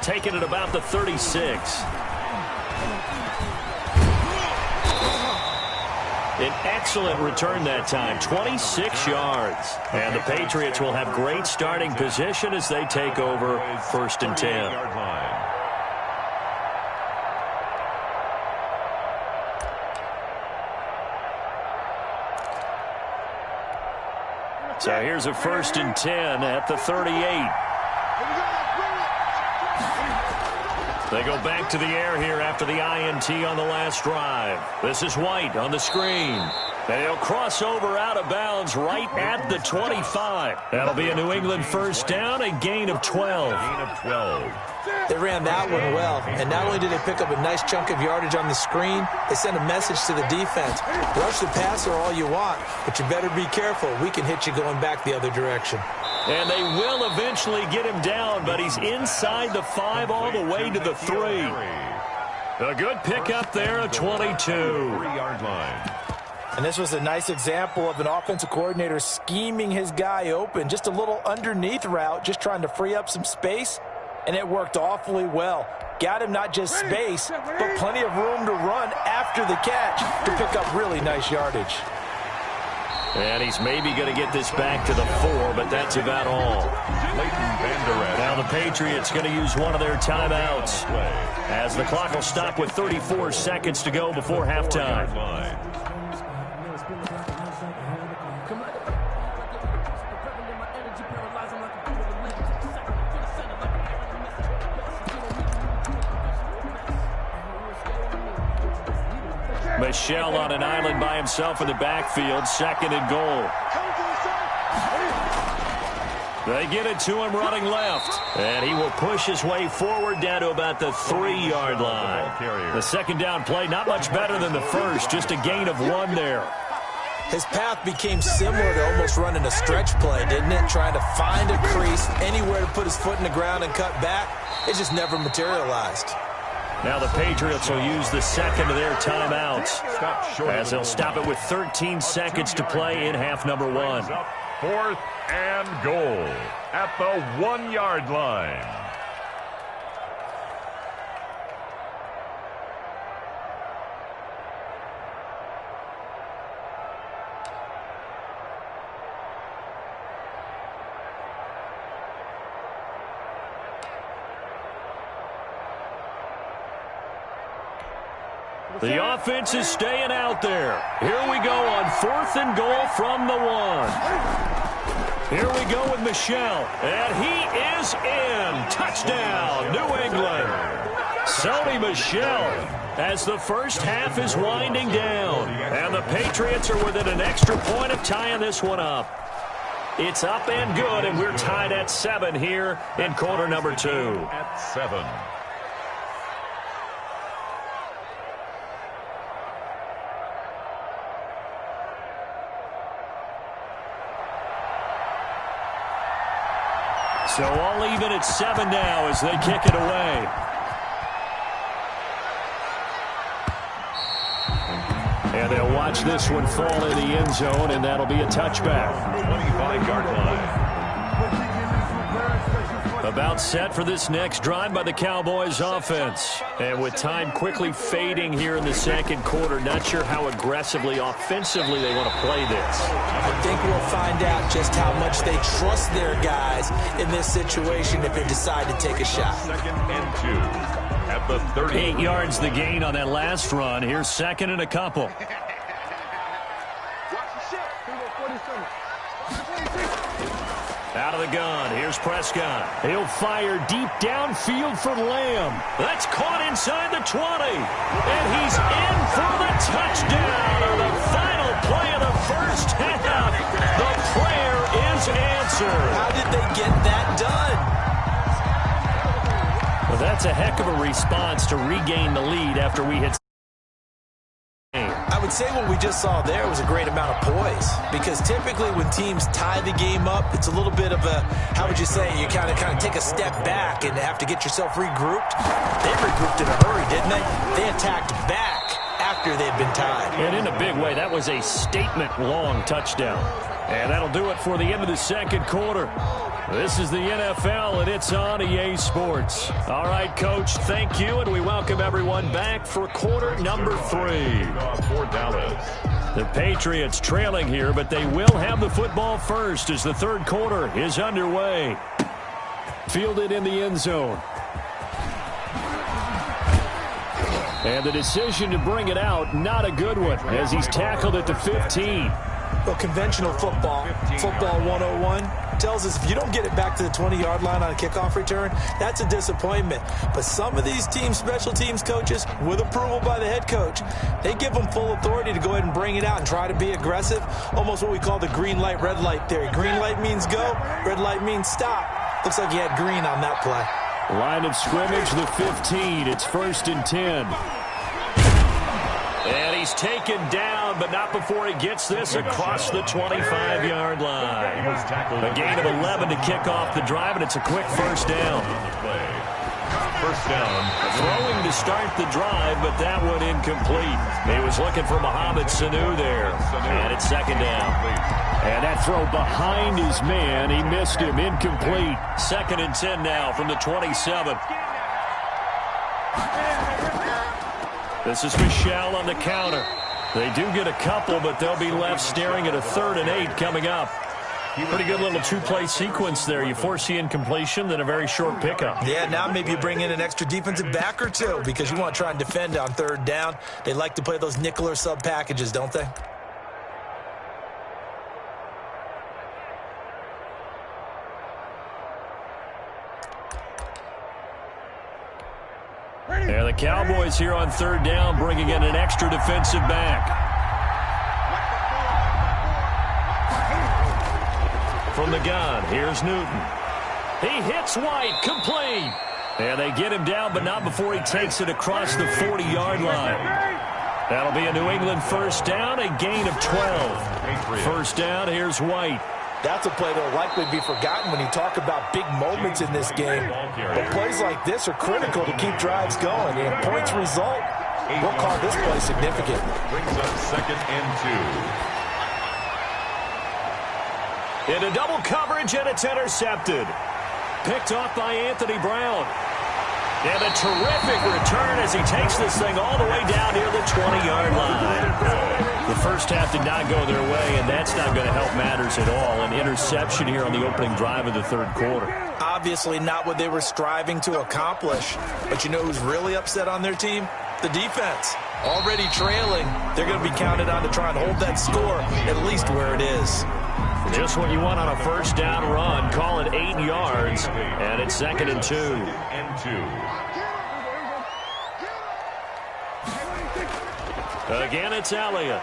Taking it about the 36. An excellent return that time, 26 yards. And the Patriots will have great starting position as they take over 1st and 10. So here's a 1st and 10 at the 38. They go back to the air here after the INT on the last drive. This is White on the screen. And he'll cross over out of bounds right at the 25. That'll be a New England 1st down, a gain of 12. They ran that one well, and not only did they pick up a nice chunk of yardage on the screen, they sent a message to the defense. Rush the passer all you want, but you better be careful. We can hit you going back the other direction. And they will eventually get him down, but he's inside the 5 all the way to the 3. A good pickup there, a 22. 3-yard line. And this was a nice example of an offensive coordinator scheming his guy open. Just a little underneath route, just trying to free up some space, and it worked awfully well. Got him not just space, but plenty of room to run after the catch to pick up really nice yardage. And he's maybe going to get this back to the 4, but that's about all. Now the Patriots going to use one of their timeouts as the clock will stop with 34 seconds to go before halftime. Michel on an island by himself in the backfield, 2nd and goal. They get it to him running left, and he will push his way forward down to about the 3-yard line. The 2nd down play, not much better than the first, just a gain of 1 there. His path became similar to almost running a stretch play, didn't it? Trying to find a crease, anywhere to put his foot in the ground and cut back. It just never materialized. Now the Patriots will use the 2nd of their timeouts as they'll stop it with 13 seconds to play in half number 1. 4th and goal at the 1-yard line. The offense is staying out there. Here we go on 4th and goal from the 1. Here we go with Michel, and he is in. Touchdown, New England. Sony Michel as the first half is winding down, and the Patriots are within an extra point of tying this one up. It's up and good, and we're tied at 7 here in quarter number 2. At 7. So all even at 7 now as they kick it away. And they'll watch this one fall in the end zone, and that'll be a touchback. 25-yard line. About set for this next drive by the Cowboys offense. And with time quickly fading here in the 2nd quarter, not sure how aggressively, offensively they want to play this. I think we'll find out just how much they trust their guys in this situation if they decide to take a shot. 2nd and 2 at the 30. 8 yards the gain on that last run. Here's 2nd and a couple. Out of the gun, here's Prescott. He'll fire deep downfield for Lamb. That's caught inside the 20. And he's in for the touchdown on the final play of the first half. The prayer is answered. How did they get that done? Well, that's a heck of a response to regain the lead after we hit. I would say what we just saw there was a great amount of poise, because typically when teams tie the game up, it's a little bit of a, how would you say, you kind of take a step back and have to get yourself regrouped. They regrouped in a hurry, didn't they? They attacked back after they'd been tied. And in a big way, that was a statement-long touchdown. And that'll do it for the end of the second quarter. This is the NFL, and it's on EA Sports. All right, Coach, thank you, and we welcome everyone back for quarter number 3. For Dallas. The Patriots trailing here, but they will have the football first as the third quarter is underway. Fielded in the end zone. And the decision to bring it out, not a good one, as he's tackled at the 15. Well, conventional football 101, tells us if you don't get it back to the 20-yard line on a kickoff return, that's a disappointment. But some of these special teams coaches, with approval by the head coach, they give them full authority to go ahead and bring it out and try to be aggressive, almost what we call the green light, red light theory. Green light means go, red light means stop. Looks like he had green on that play. Line of scrimmage, the 15. It's 1st and 10. And he's taken down, but not before he gets this across the 25-yard line. A gain of 11 to kick off the drive, and it's a quick first down. First down. Throwing to start the drive, but that one incomplete. He was looking for Mohamed Sanu there, and it's second down. And that throw behind his man, he missed him, incomplete. 2nd and 10 now from the 27. This is Michelle on the counter. They do get a couple, but they'll be left staring at a 3rd and 8 coming up. Pretty good little two-play sequence there. You force the incompletion, then a very short pickup. Yeah, now maybe you bring in an extra defensive back or two because you want to try and defend on 3rd down. They like to play those nickel or sub packages, don't they? And the Cowboys here on 3rd down, bringing in an extra defensive back. From the gun, here's Newton. He hits White, complete. And they get him down, but not before he takes it across the 40-yard line. That'll be a New England first down, a gain of 12. First down, here's White. That's a play that will likely be forgotten when you talk about big moments in this game. But plays like this are critical to keep drives going. And points result, we'll call this play significant. Brings up 2nd and 2. Into double coverage, and it's intercepted. Picked off by Anthony Brown. And a terrific return as he takes this thing all the way down near the 20-yard line. The first half did not go their way, and that's not going to help matters at all. An interception here on the opening drive of the 3rd quarter. Obviously not what they were striving to accomplish. But you know who's really upset on their team? The defense. Already trailing, they're going to be counted on to try and hold that score at least where it is. Just what you want on a first down run. Call it 8 yards, and it's 2nd and 2. Again, it's Elliott.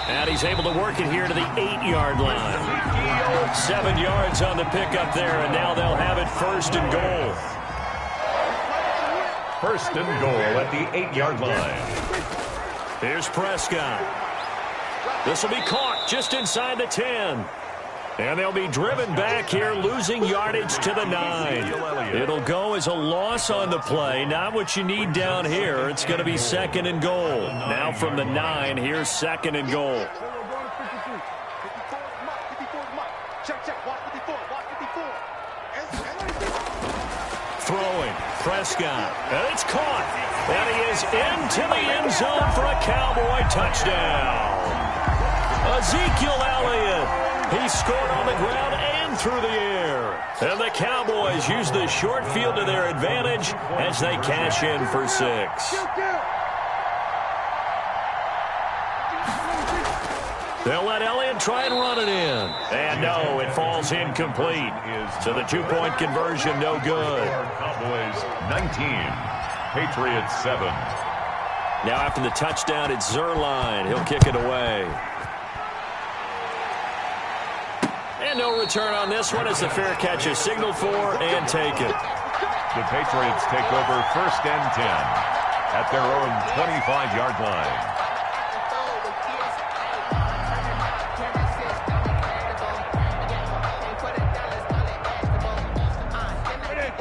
And he's able to work it here to the 8-yard line. 7 yards on the pickup there, and now they'll have it 1st and goal. 1st and goal at the 8-yard line. Here's Prescott. This will be caught just inside the 10. And they'll be driven back here, losing yardage to the 9. It'll go as a loss on the play. Not what you need down here. It's going to be 2nd and goal. Now from the 9, here's 2nd and goal. Throwing, Prescott, and it's caught. And he is into the end zone for a Cowboy touchdown. Ezekiel Elliott. He scored on the ground and through the air. And the Cowboys use the short field to their advantage as they cash in for 6. They'll let Elliott try and run it in. And no, it falls incomplete. So the two-point conversion, no good. Cowboys 19, Patriots 7. Now after the touchdown, it's Zerline. He'll kick it away. And no return on this one as the fair catch is signaled for and taken. The Patriots take over 1st and 10 at their own 25-yard line.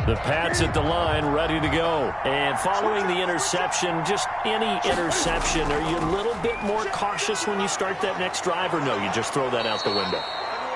The Pats at the line, ready to go. And following the interception, just any interception, are you a little bit more cautious when you start that next drive, or no, you just throw that out the window?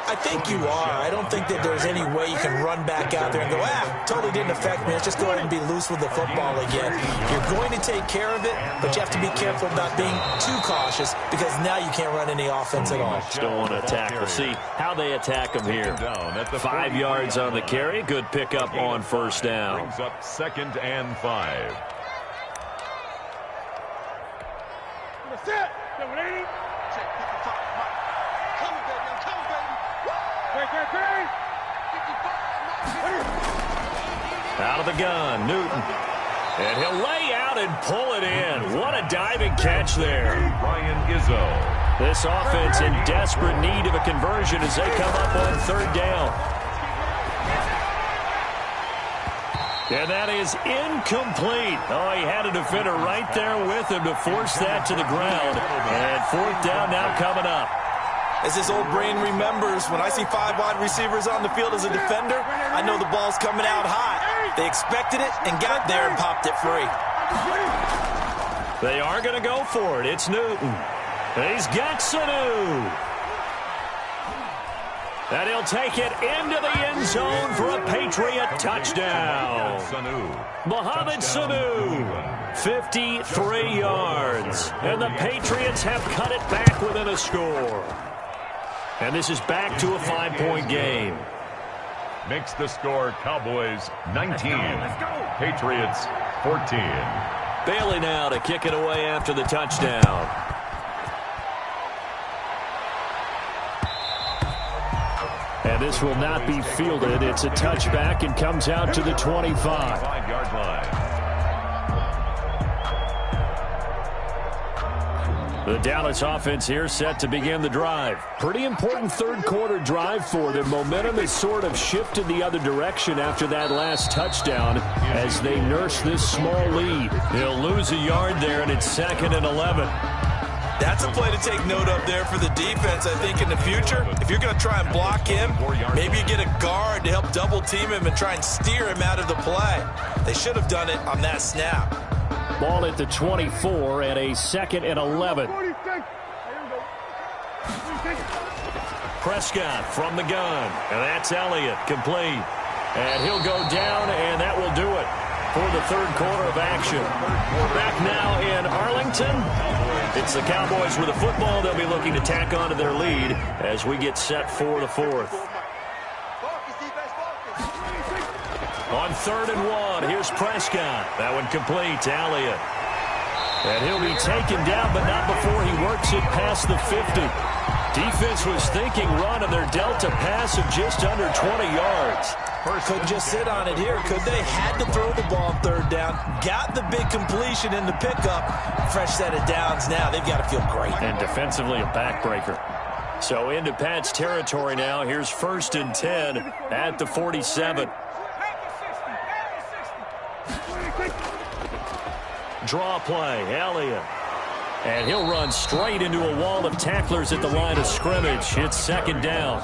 I think you are. I don't think that there's any way you can run back out there and go, totally didn't affect me. Let's just go ahead and be loose with the football again. You're going to take care of it, but you have to be careful about being too cautious because now you can't run any offense at all. Don't want to attack. We'll see how they attack them here. 5 yards on the carry. Good pickup on first down. Brings up 2nd and 5. Out of the gun, Newton. And he'll lay out and pull it in. What a diving catch there. Ryan Izzo. This offense in desperate need of a conversion as they come up on 3rd down. And that is incomplete. Oh, he had a defender right there with him to force that to the ground. And 4th down now coming up. As his old brain remembers, when I see 5 wide receivers on the field as a defender, I know the ball's coming out hot. They expected it and got there and popped it free. They are going to go for it. It's Newton. He's got Sanu. And he'll take it into the end zone for a Patriot touchdown. Mohamed Sanu, 53 yards. And the Patriots have cut it back within a score. And this is back to a 5-point game. Makes the score Cowboys 19, Patriots 14. Bailey now to kick it away after the touchdown. And this will not be fielded. It's a touchback and comes out to the 25. 5-yard line. The Dallas offense here set to begin the drive. Pretty important 3rd quarter drive for them. Momentum has sort of shifted the other direction after that last touchdown as they nurse this small lead. They'll lose a yard there, and it's 2nd and 11. That's a play to take note of there for the defense, I think, in the future. If you're going to try and block him, maybe you get a guard to help double-team him and try and steer him out of the play. They should have done it on that snap. Ball at the 24 and a 2nd and 11. Prescott from the gun, and that's Elliott, complete. And he'll go down, and that will do it for the 3rd quarter of action. Back now in Arlington. It's the Cowboys with the football. They'll be looking to tack on to their lead as we get set for the 4th. On 3rd and 1, here's Prescott. That one complete to Elliott. And he'll be taken down, but not before he works it past the 50. Defense was thinking run, and they're dealt a pass of just under 20 yards. Couldn't just sit on it here, could they? Had to throw the ball on 3rd down. Got the big completion in the pickup. Fresh set of downs now. They've got to feel great. And defensively, a backbreaker. So into Pat's territory now. Here's 1st and 10 at the 47. Draw play, Elliott. And he'll run straight into a wall of tacklers at the line of scrimmage. It's 2nd down.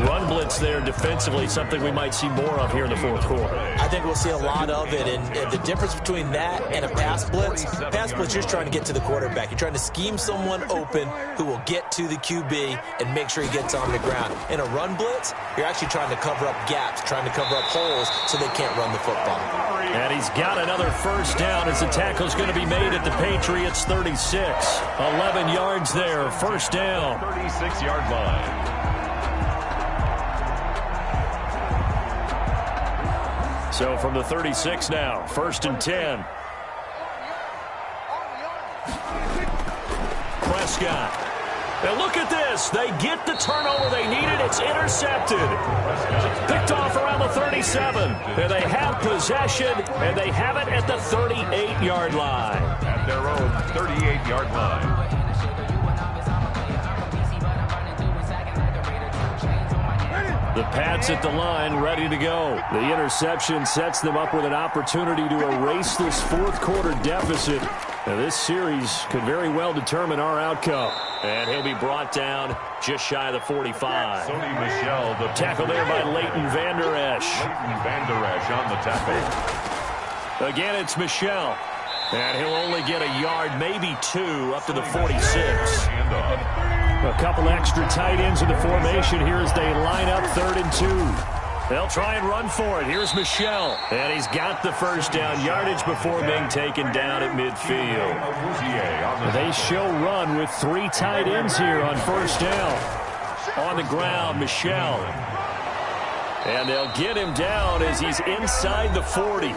Run blitz there defensively, something we might see more of here in the 4th quarter. I think we'll see a lot of it, and the difference between that and a pass blitz, you're just trying to get to the quarterback. You're trying to scheme someone open who will get to the QB and make sure he gets on the ground. In a run blitz, you're actually trying to cover up gaps, trying to cover up holes so they can't run the football. And he's got another 1st down as the tackle's going to be made at the Patriots 36. 11 yards there, 1st down. 36-yard line. So from the 36 now, 1st and 10. Prescott. And look at this. They get the turnover they needed. It's intercepted. Picked off around the 37. And they have possession, and they have it at the 38-yard line. At their own 38-yard line. The Pats at the line, ready to go. The interception sets them up with an opportunity to erase this 4th quarter deficit Now, this series could very well determine our outcome. And he'll be brought down just shy of the 45. Sony Michel, the tackle there by Leighton Vander Esch. Leighton Vander Esch on the tackle. Again, it's Michel. And he'll only get a yard, maybe 2, up to the 46. A couple extra tight ends in the formation here as they line up 3rd and 2. They'll try and run for it. Here's Michel. And he's got the first down yardage before being taken down at midfield. They show run with 3 tight ends here on first down. On the ground, Michel. And they'll get him down as he's inside the 40.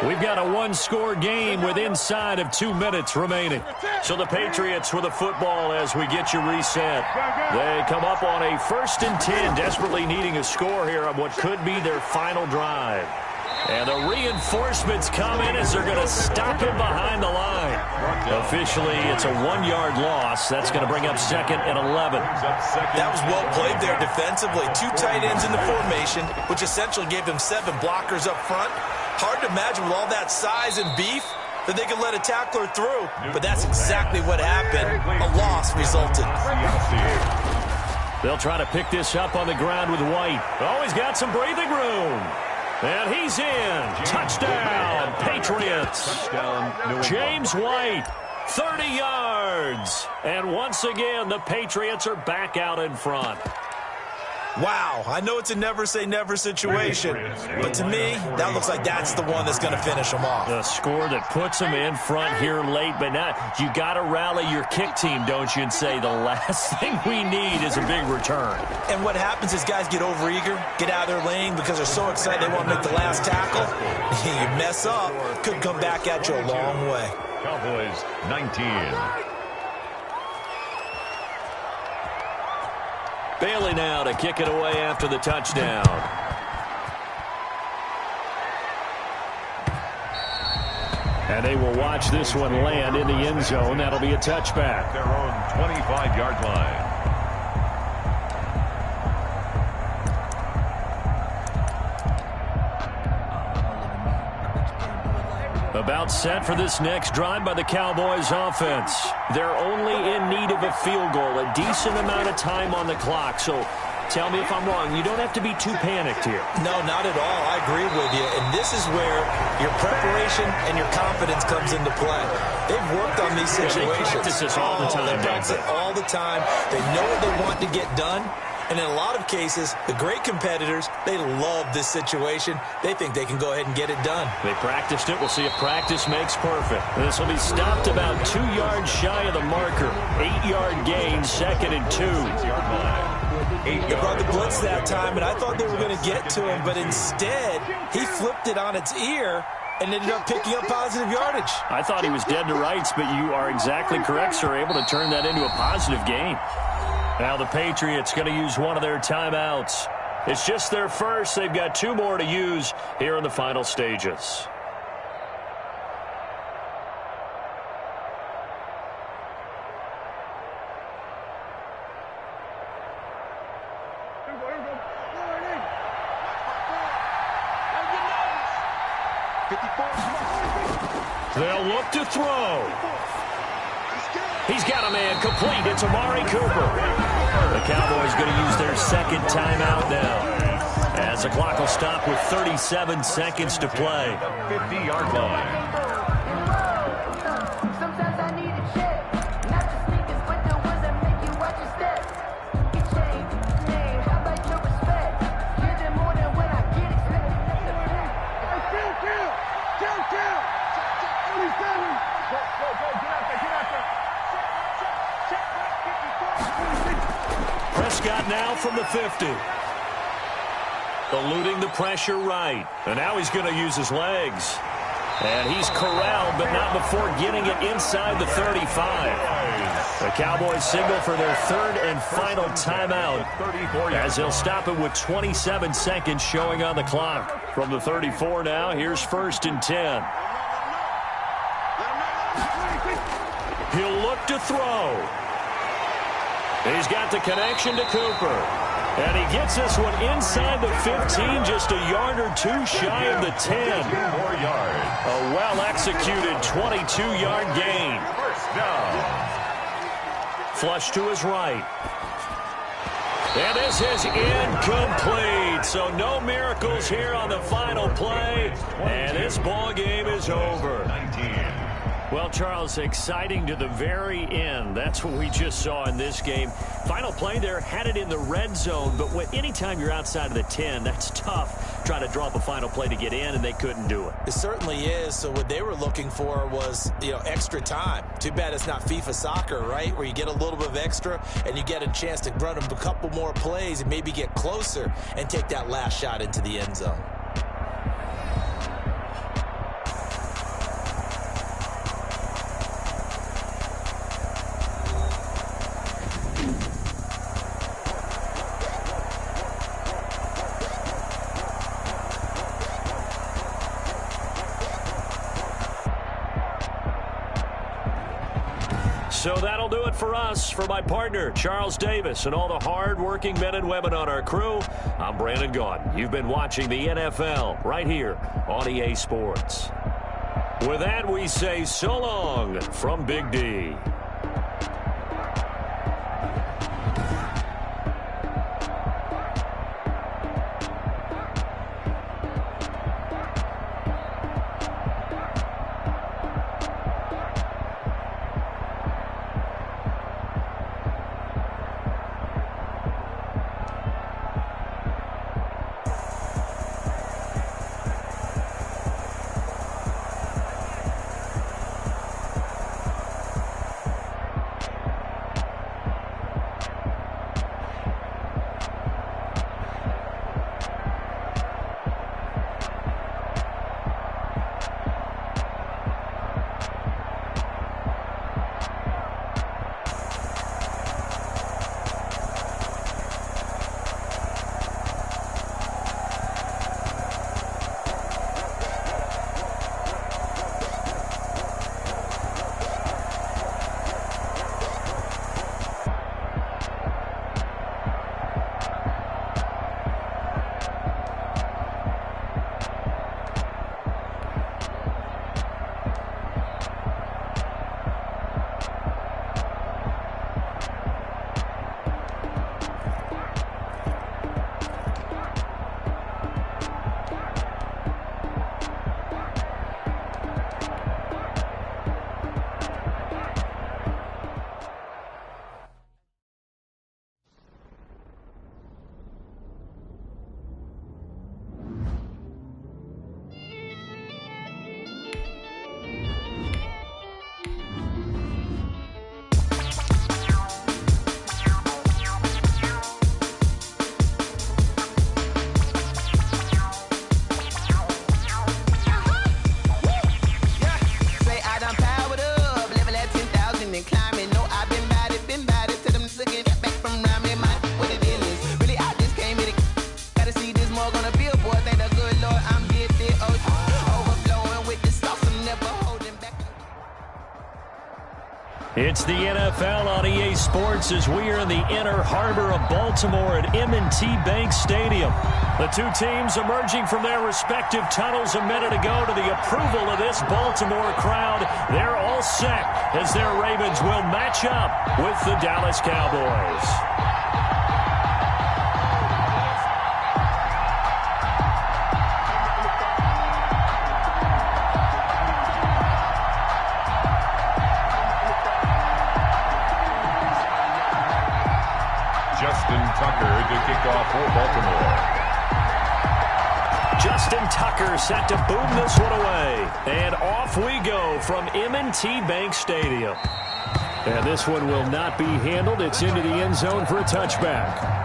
We've got a 1-score game with inside of 2 minutes remaining. So the Patriots with the football as we get you reset. They come up on a 1st and 10, desperately needing a score here on what could be their final drive. And the reinforcements come in as they're going to stop him behind the line. Officially, it's a 1-yard loss. That's going to bring up 2nd and 11. That was well played there defensively. 2 tight ends in the formation, which essentially gave them 7 blockers up front. Hard to imagine with all that size and beef that they could let a tackler through. But that's exactly what happened. A loss resulted. They'll try to pick this up on the ground with White. Oh, he's got some breathing room. And he's in. Touchdown, Patriots. James White, 30 yards. And once again, the Patriots are back out in front. Wow, I know it's a never-say-never situation, but to me, that looks like that's the one that's going to finish them off. The score that puts them in front here late, but now you got to rally your kick team, don't you, and say the last thing we need is a big return. And what happens is guys get overeager, get out of their lane because they're so excited they want to make the last tackle. You mess up, could come back at you a long way. Cowboys 19. Bailey now to kick it away after the touchdown. And they will watch this one land in the end zone. That'll be a touchback. Their own 25-yard line. About set for this next drive by the Cowboys offense. They're only in need of a field goal, a decent amount of time on the clock. So tell me if I'm wrong. You don't have to be too panicked here. No, not at all. I agree with you. And this is where your preparation and your confidence comes into play. They've worked on these situations. They practice this all the time. They practice it all the time. They know what they want to get done. And in a lot of cases, the great competitors, they love this situation. They think they can go ahead and get it done. They practiced it. We'll see if practice makes perfect. This will be stopped about 2 yards shy of the marker. 8-yard gain, 2nd and 2. They brought the blitz that time, and I thought they were going to get to him, but instead, he flipped it on its ear and ended up picking up positive yardage. I thought he was dead to rights, but you are exactly correct, sir. Able to turn that into a positive gain. Now the Patriots going to use one of their timeouts. It's just their first. They've got 2 more to use here in the final stages. They'll look to throw. He's got a man complete. It's Amari Cooper. The Cowboys going to use their 2nd timeout now, as the clock will stop with 37 seconds to play. 50-yard line. Prescott now from the 50. Eluding the pressure right. And now he's going to use his legs. And he's corralled, but not before getting it inside the 35. The Cowboys signal for their 3rd and final timeout, as they'll stop it with 27 seconds showing on the clock. From the 34 now, here's 1st and 10. He'll look to throw. He's got the connection to Cooper. And he gets this one inside the 15, just a yard or two shy of the 10. 2 more yards. A well-executed 22-yard gain. First down. Flush to his right. And this is incomplete. So no miracles here on the final play. And this ball game is over. 19. Well, Charles, exciting to the very end. That's what we just saw in this game. Final play there, had it in the red zone. But anytime you're outside of the 10, that's tough. Trying to drop a final play to get in, and they couldn't do it. It certainly is. So what they were looking for was, extra time. Too bad it's not FIFA soccer, right, where you get a little bit of extra and you get a chance to run a couple more plays and maybe get closer and take that last shot into the end zone. So that'll do it for us. For my partner, Charles Davis, and all the hard-working men and women on our crew, I'm Brandon Gaudin. You've been watching the NFL right here on EA Sports. With that, we say so long from Big D. It's the NFL on EA Sports as we are in the inner harbor of Baltimore at M&T Bank Stadium. The two teams emerging from their respective tunnels a minute ago to the approval of this Baltimore crowd. They're all set as their Ravens will match up with the Dallas Cowboys. Tucker to kick off for Baltimore. Justin Tucker set to boom this one away. And off we go from M&T Bank Stadium. And this one will not be handled. It's into the end zone for a touchback.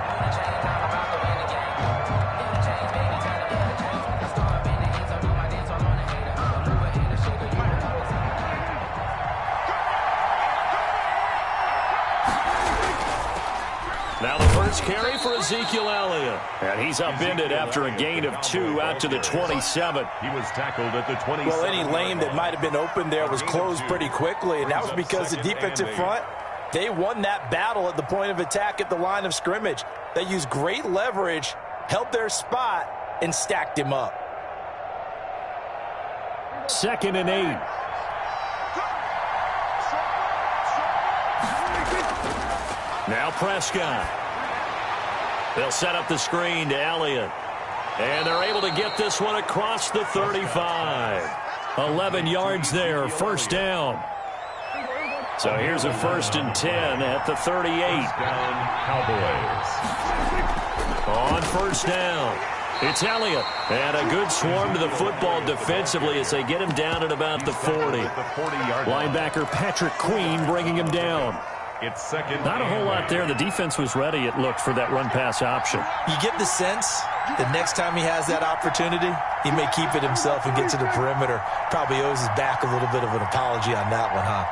Now the first carry for Ezekiel Elliott. And he's upended after a gain of 2 out to the 27. He was tackled at the 27. Well, any lane that might have been open there was closed pretty quickly, and that was because the defensive front They won that battle at the point of attack at the line of scrimmage. They used great leverage, held their spot, and stacked him up. 2nd and 8. Now Prescott. They'll set up the screen to Elliott. And they're able to get this one across the 35. 11 yards there, first down. So here's a 1st and 10 at the 38. Down, Cowboys. On first down, it's Elliott. And a good swarm to the football defensively as they get him down at about the 40. Linebacker Patrick Queen bringing him down. It's second. Not a whole lot there. The defense was ready, it looked, for that run-pass option. You get the sense that next time he has that opportunity, he may keep it himself and get to the perimeter. Probably owes his back a little bit of an apology on that one, huh?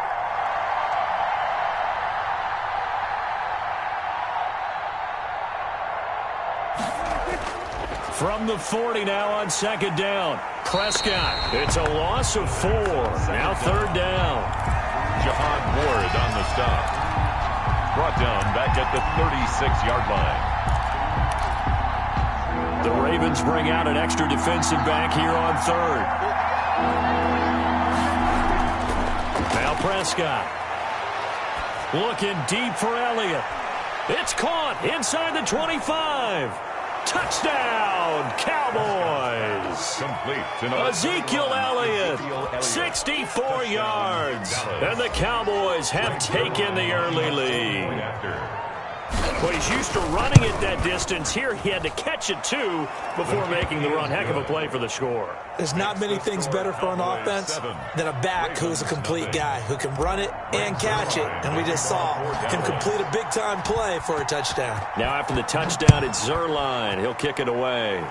From the 40 now on 2nd down. Prescott. It's a loss of 4. Now 3rd down. Jahad Ward on the stop. Brought down back at the 36-yard line. The Ravens bring out an extra defensive back here on 3rd. Now Prescott. Looking deep for Elliott. It's caught inside the 25. Touchdown, Cowboys. Complete. Ezekiel Elliott, 64 yards. And the Cowboys have taken the early lead. Well, he's used to running it that distance. Here he had to catch it, too, before making the run. Heck of a play for the score. There's not many things better for an offense than a back who's a complete guy, who can run it and catch it. And we just saw him complete a big-time play for a touchdown. Now after the touchdown, it's Zerline. He'll kick it away.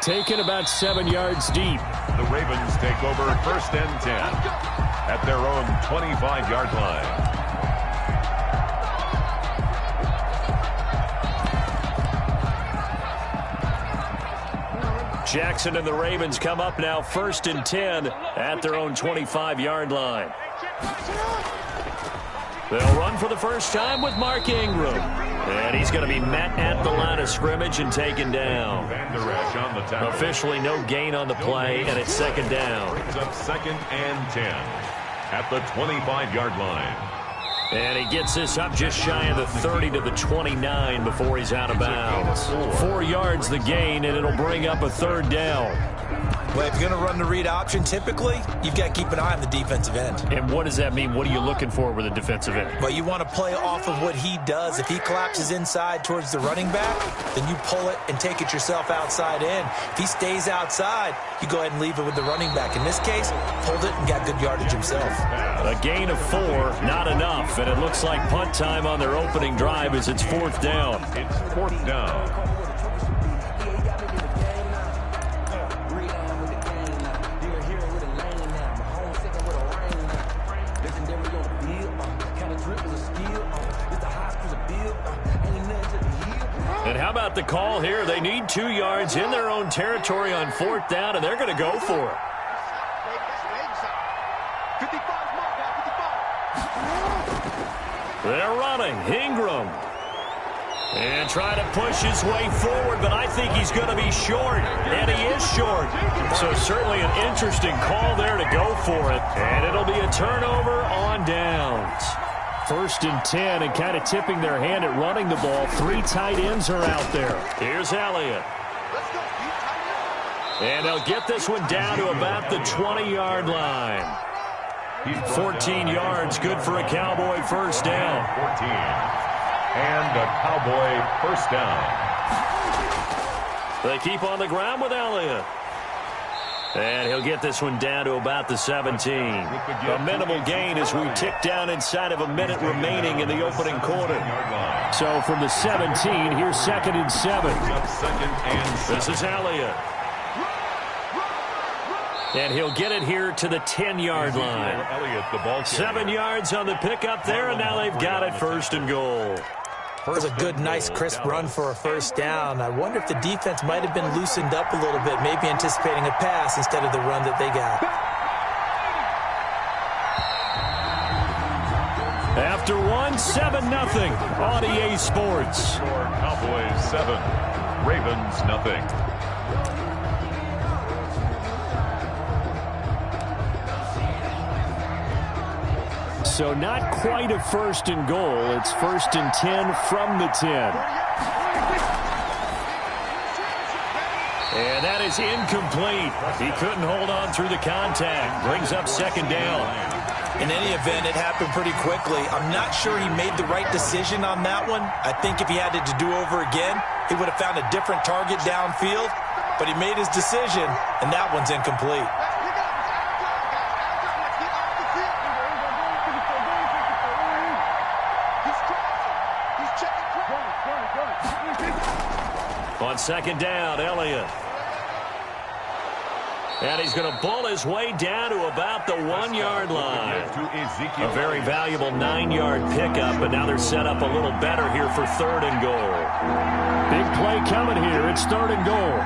Taken about 7 yards deep. The Ravens take over 1st and 10 at their own 25-yard line. Jackson and the Ravens come up now 1st and 10 at their own 25-yard line. They'll run for the first time with Mark Ingram. And he's going to be met at the line of scrimmage and taken down. Officially no gain on the play, and it's 2nd down. Brings up 2nd and 10 at the 25-yard line. And he gets this up just shy of the 30 to the 29 before he's out of bounds. 4 yards the gain, and it'll bring up a 3rd down. Well, if you're going to run the read option, typically, you've got to keep an eye on the defensive end. And what does that mean? What are you looking for with a defensive end? Well, you want to play off of what he does. If he collapses inside towards the running back, then you pull it and take it yourself outside in. If he stays outside, you go ahead and leave it with the running back. In this case, pulled it and got good yardage himself. A gain of 4, not enough. And it looks like punt time on their opening drive as it's 4th down. It's 4th down. And how about the call here? They need 2 yards in their own territory on 4th down, and they're going to go for it. They're running. Ingram. And trying to push his way forward, but I think he's going to be short. And he is short. So certainly an interesting call there to go for it. And it'll be a turnover on downs. 1st and 10, and kind of tipping their hand at running the ball. 3 tight ends are out there. Here's Elliott. And they'll get this one down to about the 20-yard line. 14 yards, good for a Cowboy first down. 14. And a Cowboy first down. They keep on the ground with Elliott. And he'll get this one down to about the 17. A minimal gain as we tick down inside of a minute remaining in the opening quarter. So from the 17, here's 2nd and 7. This is Elliott. And he'll get it here to the 10-yard line. 7 yards on the pickup there, and now they've got it 1st and goal. That was a good, nice, crisp run for a first down. I wonder if the defense might have been loosened up a little bit, maybe anticipating a pass instead of the run that they got. after one, 7-0 on EA Sports. Cowboys 7, Ravens 0. So not quite a first and goal. It's 1st and 10 from the 10. And that is incomplete. He couldn't hold on through the contact. Brings up 2nd down. In any event, it happened pretty quickly. I'm not sure he made the right decision on that one. I think if he had it to do over again, he would have found a different target downfield. But he made his decision, and that one's incomplete. On 2nd down, Elliott. And he's going to bull his way down to about the 1-yard line. A very valuable 9-yard pickup, but now they're set up a little better here for 3rd and goal. Big play coming here. It's 3rd and goal.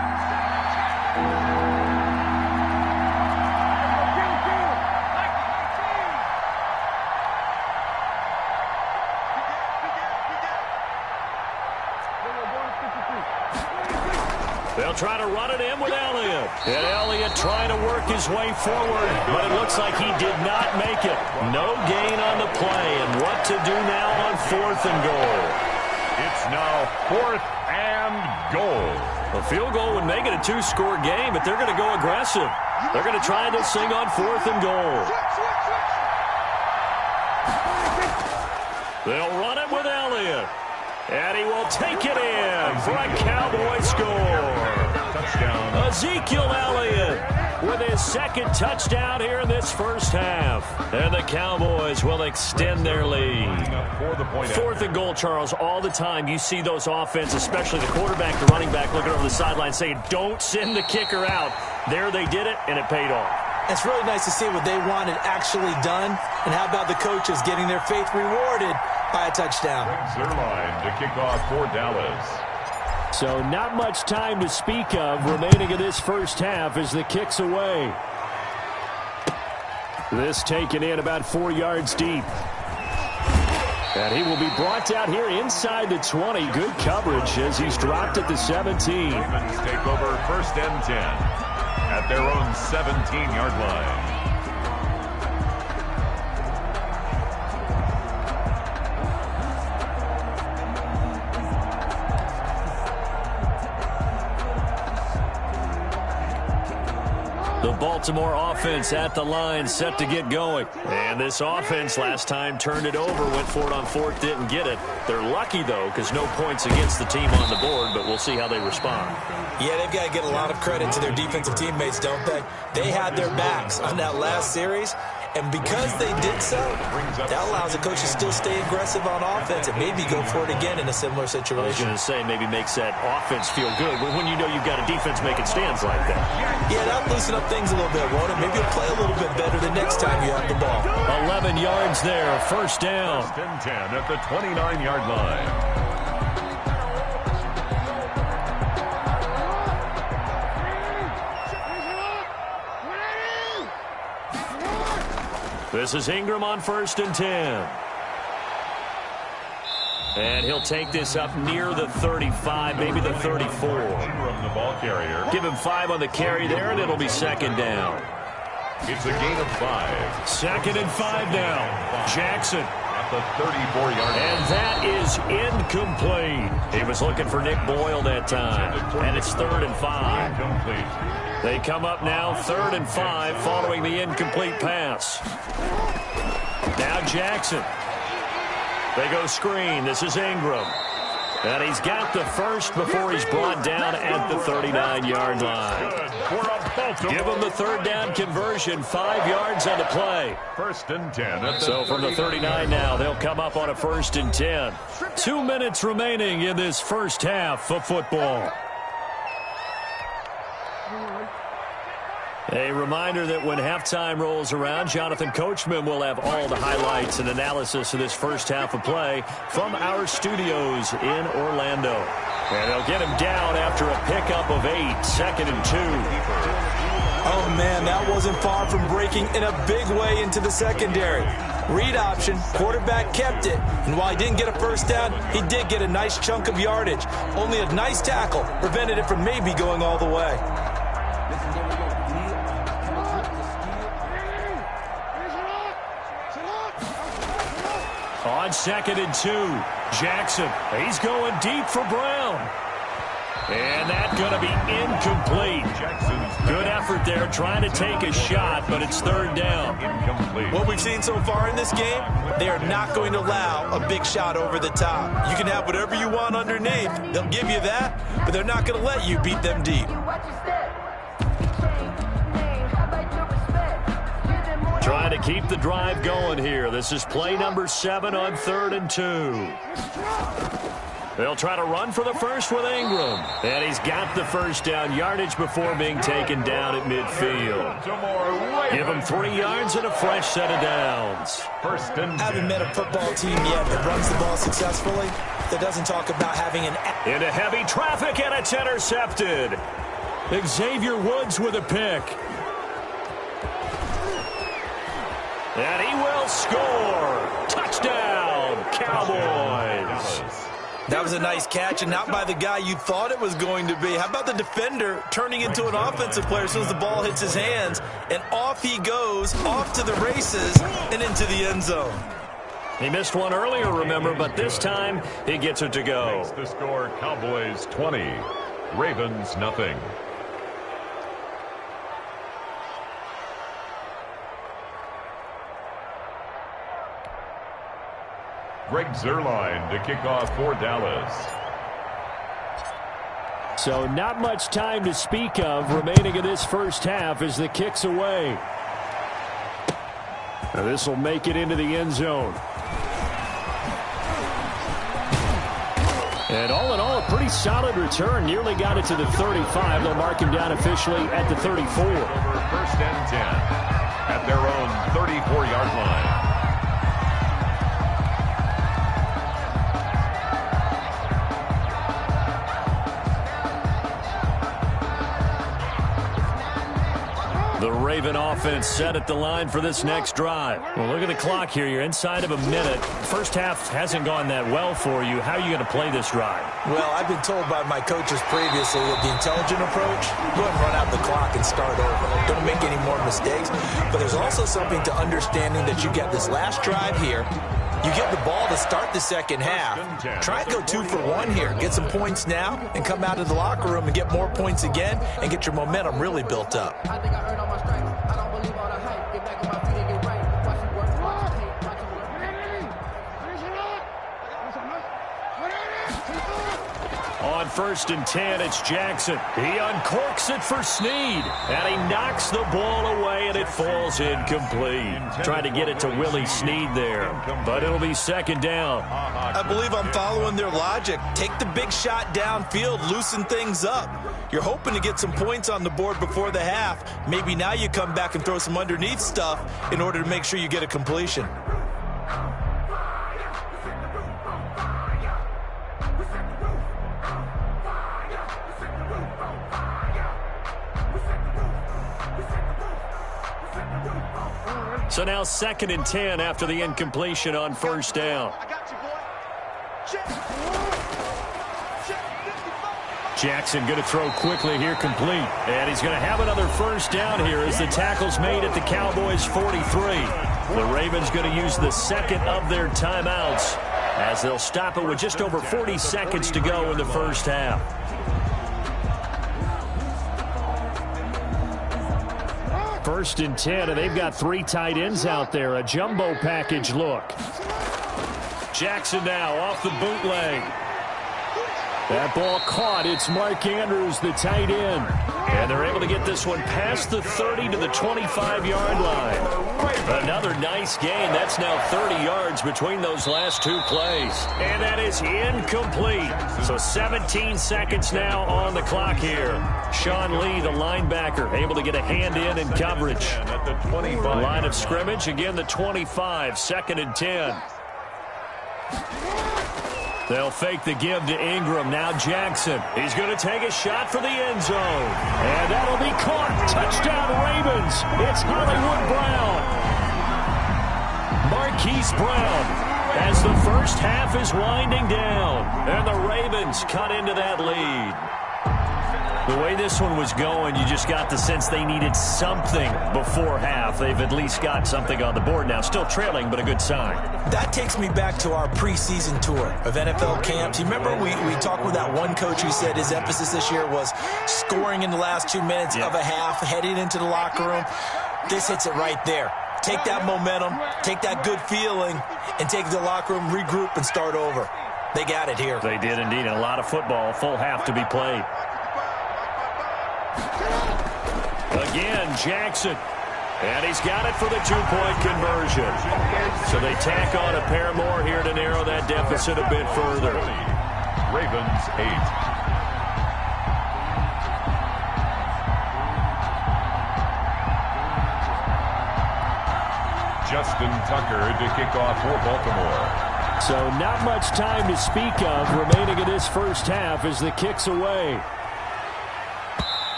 They'll try to run it in with Elliott. And Elliott trying to work his way forward, but it looks like he did not make it. No gain on the play, and what to do now on 4th and goal. It's now 4th and goal. A field goal would make it a 2-score game, but they're going to go aggressive. They're going to try this thing on 4th and goal. They'll run it with Elliott. And he will take it in for a Cowboy score. Touchdown. Ezekiel Elliott with his 2nd touchdown here in this first half. And the Cowboys will extend their lead. 4th and goal, Charles. All the time you see those offenses, especially the quarterback, the running back, looking over the sideline saying, don't send the kicker out. There they did it, and it paid off. It's really nice to see what they wanted actually done. And how about the coaches getting their faith rewarded by a touchdown? Zerline to kick off for Dallas. So not much time to speak of remaining in this first half as the kick's away. This taken in about 4 yards deep. And he will be brought down here inside the 20. Good coverage as he's dropped at the 17. Ravens take over 1st and 10 at their own 17-yard line. The Baltimore offense at the line, set to get going. And this offense last time turned it over, went for it on 4th, didn't get it. They're lucky, though, because no points against the team on the board, but we'll see how they respond. Yeah, they've got to get a lot of credit to their defensive teammates, don't they? They had their backs on that last series, and because they did so, that allows the coach to still stay aggressive on offense and maybe go for it again in a similar situation. I was going to say, maybe makes that offense feel good when you know you've got a defense making stands like that. Yeah, that'll loosen up things a little bit, won't it? Maybe you'll play a little bit better the next time you have the ball. 11 yards there, 1st down. 1st and 10 at the 29-yard line. This is Ingram on 1st and 10. And he'll take this up near the 35, maybe the 34. Ingram, the ball carrier. Give him 5 on the carry there, and it'll be 2nd down. It's a gain of 5. 2nd and 5 now. Jackson. At the 34-yard line. And that is incomplete. He was looking for Nick Boyle that time. And it's 3rd and 5. Incomplete. They come up now 3rd and 5 following the incomplete pass. Now Jackson. They go screen. This is Ingram. And he's got the first before he's brought down at the 39-yard line. Give him the 3rd down conversion. 5 yards on the play. 1st and 10. So from the 39 now, they'll come up on a 1st and 10. 2 minutes remaining in this first half of football. A reminder that when halftime rolls around, Jonathan Coachman will have all the highlights and analysis of this first half of play from our studios in Orlando. And they'll get him down after a pickup of 8, 2nd and 2. Oh, man, that wasn't far from breaking in a big way into the secondary. Read option, quarterback kept it, and while he didn't get a first down, he did get a nice chunk of yardage. Only a nice tackle prevented it from maybe going all the way. On 2nd and 2, Jackson, he's going deep for Brown. And that's going to be incomplete. Good effort there trying to take a shot, but it's 3rd down. What we've seen so far in this game, they are not going to allow a big shot over the top. You can have whatever you want underneath. They'll give you that, but they're not going to let you beat them deep. Trying to keep the drive going here. This is play number 7 on 3rd and 2. They'll try to run for the first with Ingram. And he's got the first down yardage before being taken down at midfield. Give him 3 yards and a fresh set of downs. I haven't met a football team yet that runs the ball successfully that doesn't talk about having an... Into heavy traffic, and it's intercepted. Xavier Woods with a pick. And he will score. Touchdown, Cowboys. That was a nice catch, and not by the guy you thought it was going to be. How about the defender turning into an offensive player as soon as the ball hits his hands, and off he goes, off to the races, and into the end zone. He missed one earlier, remember, but this time he gets it to go. Makes the score Cowboys 20, Ravens nothing. Greg Zuerlein to kick off for Dallas. So not much time to speak of remaining in this first half as the kick's away. Now this will make it into the end zone. And all in all, a pretty solid return. Nearly got it to the 35. They'll mark him down officially at the 34. Over 1st and 10 at their own 34-yard line. The Raven offense set at the line for this next drive. Well, look at the clock here. You're inside of a minute. First half hasn't gone that well for you. How are you going to play this drive? Well, I've been told by my coaches previously that the intelligent approach, go ahead and run out the clock and start over. Don't make any more mistakes. But there's also something to understanding that you get this last drive here. You get the ball to start the second half. Try and go 2 for 1 here. Get some points now and come out of the locker room and get more points again and get your momentum really built up. I think I earned all my stripes. I don't believe all the hype. Get back on my feet and get right. Watch me work, watch me hate, watch me work. On 1st and 10, it's Jackson. He uncorks it for Snead. And he knocks the ball away, and it falls incomplete. Trying to get it to Willie Snead there. But it'll be 2nd down. I believe I'm following their logic. Take the big shot downfield, loosen things up. You're hoping to get some points on the board before the half. Maybe now you come back and throw some underneath stuff in order to make sure you get a completion. So now 2nd and 10 after the incompletion on 1st down. Jackson going to throw quickly here, complete. And he's going to have another first down here as the tackle's made at the Cowboys' 43. The Ravens going to use the 2nd of their timeouts as they'll stop it with just over 40 seconds to go in the first half. First and 10, and they've got 3 tight ends out there. A jumbo package look. Jackson now off the bootleg. That ball caught. It's Mark Andrews, the tight end. And they're able to get this one past the 30 to the 25-yard line. Another nice gain. That's now 30 yards between those last 2 plays. And that is incomplete. So 17 seconds now on the clock here. Sean Lee, the linebacker, able to get a hand in coverage. The line of scrimmage, again, the 25, 2nd and 10. They'll fake the give to Ingram. Now Jackson. He's going to take a shot for the end zone. And that'll be caught. Touchdown, Ravens, it's Hollywood Brown. Marquise Brown, as the first half is winding down, and the Ravens cut into that lead. The way this one was going, you just got the sense they needed something before half. They've at least got something on the board now. Still trailing, but a good sign. That takes me back to our preseason tour of NFL camps. You remember we talked with that one coach who said his emphasis this year was scoring in the last 2 minutes of a half, heading into the locker room. This hits it right there. Take that momentum, take that good feeling, and take the locker room, regroup, and start over. They got it here. They did indeed. And a lot of football, full half to be played. Again, Jackson. And he's got it for the two-point conversion. So they tack on a pair more here to narrow that deficit a bit further. Ravens 8. Justin Tucker to kick off for Baltimore. So not much time to speak of remaining in this first half as the kick's away.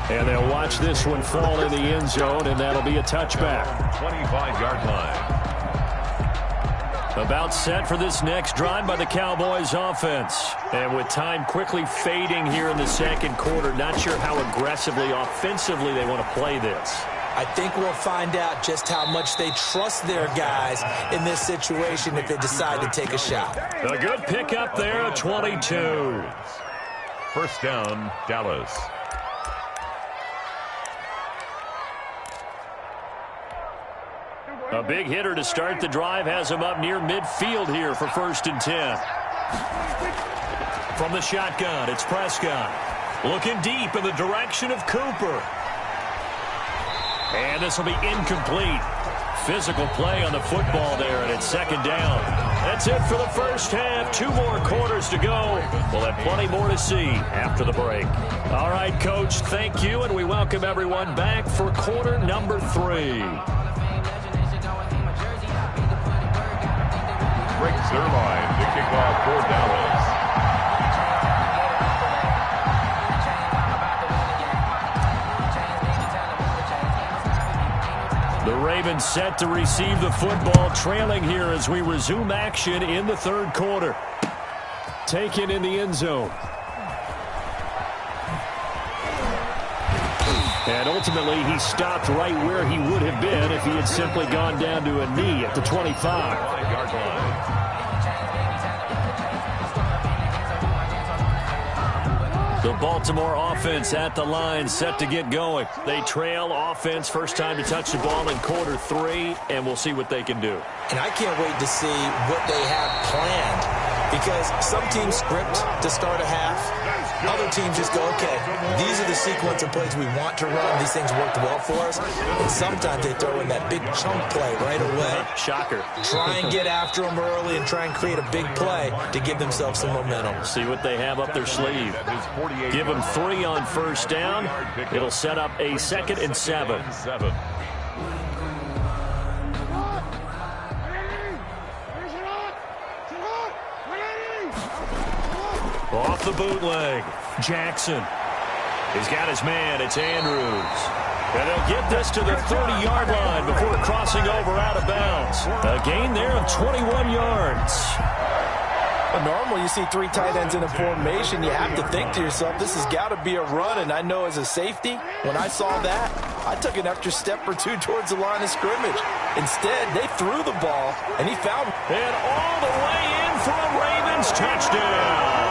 And they'll watch this one fall in the end zone, and that'll be a touchback. 25-yard line. About set for this next drive by the Cowboys offense. And with time quickly fading here in the second quarter, not sure how aggressively, offensively they want to play this. I think we'll find out just how much they trust their guys in this situation if they decide to take a shot. A good pickup there at 22. First down, Dallas. A big hitter to start the drive has him up near midfield here for 1st and 10. From the shotgun, it's Prescott. Looking deep in the direction of Cooper. And this will be incomplete. Physical play on the football there, and it's 2nd down. That's it for the first half. 2 more quarters to go. We'll have plenty more to see after the break. All right, Coach, thank you, and we welcome everyone back for quarter number 3. Greg Zuerlein to kick off for Dallas. The Ravens set to receive the football, trailing here as we resume action in the 3rd quarter. Taken in the end zone. And ultimately, he stopped right where he would have been if he had simply gone down to a knee at the 25-yard line. The Baltimore offense at the line, set to get going. They trail offense, first time to touch the ball in quarter 3, and we'll see what they can do. And I can't wait to see what they have planned, because some teams script to start a half. Other teams just go, okay, these are the sequence of plays we want to run. These things worked well for us. And sometimes they throw in that big chunk play right away. Shocker. Try and get after them early and try and create a big play to give themselves some momentum. See what they have up their sleeve. Give them 3 on first down. It'll set up a 2nd and 7. Off the bootleg, Jackson. He's got his man, it's Andrews. And they'll get this to the 30-yard line before crossing over out of bounds. A gain there of 21 yards. Normally, you see 3 tight ends in a formation, you have to think to yourself, this has got to be a run. And I know as a safety, when I saw that, I took an extra step or 2 towards the line of scrimmage. Instead, they threw the ball, and he found it. And all the way in for a Ravens touchdown.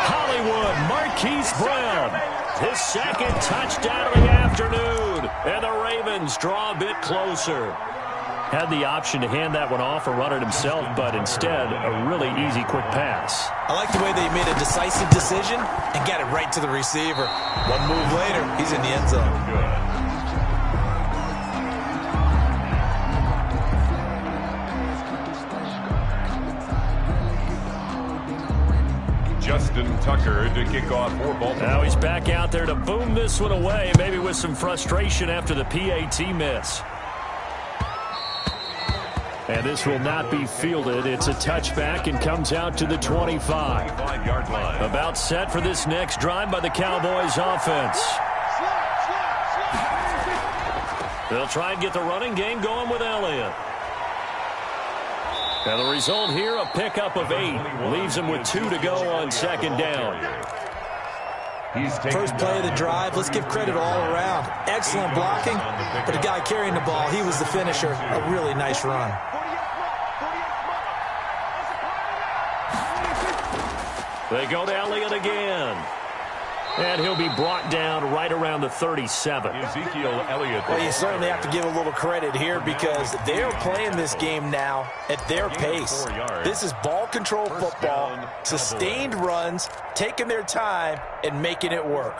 Hollywood, Marquise Brown, his 2nd touchdown of the afternoon. And the Ravens draw a bit closer. Had the option to hand that one off or run it himself, but instead, a really easy, quick pass. I like the way they made a decisive decision and got it right to the receiver. One move later, he's in the end zone. Good. Justin Tucker to kick off for Baltimore. Now he's back out there to boom this one away, maybe with some frustration after the PAT miss. And this will not be fielded. It's a touchback and comes out to the 25-yard line. About set for this next drive by the Cowboys offense. They'll try and get the running game going with Elliott. And the result here, a pickup of 8. Leaves him with 2 to go on second down. First play of the drive, let's give credit all around. Excellent blocking, but the guy carrying the ball, he was the finisher. A really nice run. They go to Elliott again. And he'll be brought down right around the 37. Ezekiel Elliott. Well, you certainly have to give a little credit here because they're playing this game now at their pace. This is ball control football, sustained runs, taking their time, and making it work.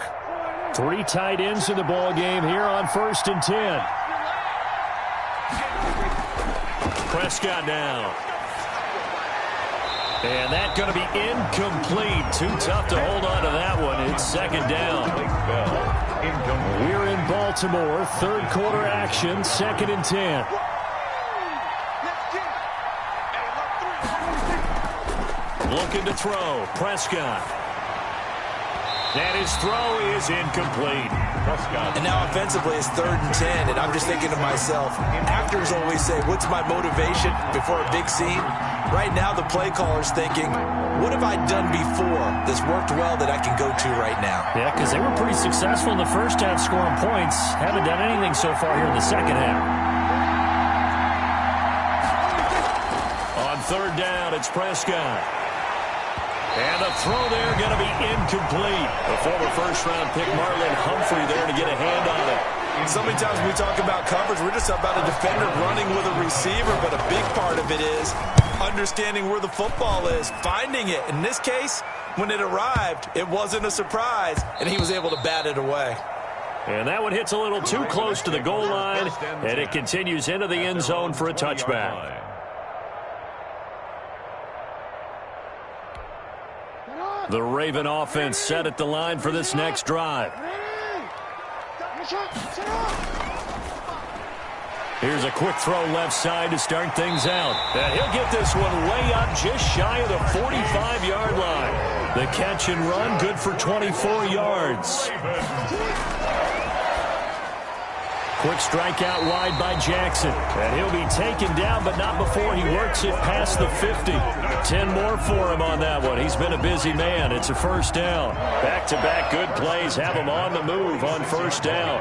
3 tight ends in the ball game here on 1st and 10. Prescott now. And that's going to be incomplete. Too tough to hold on to that one. It's second down. We're in Baltimore. 3rd quarter action. 2nd and 10. Looking to throw. Prescott. And his throw is incomplete. And now offensively it's 3rd and 10, and I'm just thinking to myself, actors always say, what's my motivation before a big scene? Right now the play caller's thinking, what have I done before that's worked well that I can go to right now? Yeah, because they were pretty successful in the first half scoring points. Haven't done anything so far here in the second half. On 3rd down, it's Prescott. And the throw there going to be incomplete. The former first-round pick Marlon Humphrey there to get a hand on it. So many times when we talk about coverage, we're just about a defender running with a receiver, but a big part of it is understanding where the football is, finding it. In this case, when it arrived, it wasn't a surprise, and he was able to bat it away. And that one hits a little too close to the goal line, and it continues into the end zone for a touchback. The Raven offense set at the line for this next drive. Here's a quick throw left side to start things out. And he'll get this one way up just shy of the 45-yard line. The catch and run good for 24 yards. Quick strike out wide by Jackson. And he'll be taken down, but not before he works it past the 50. 10 more for him on that one. He's been a busy man. It's a first down. Back-to-back good plays have him on the move on first down.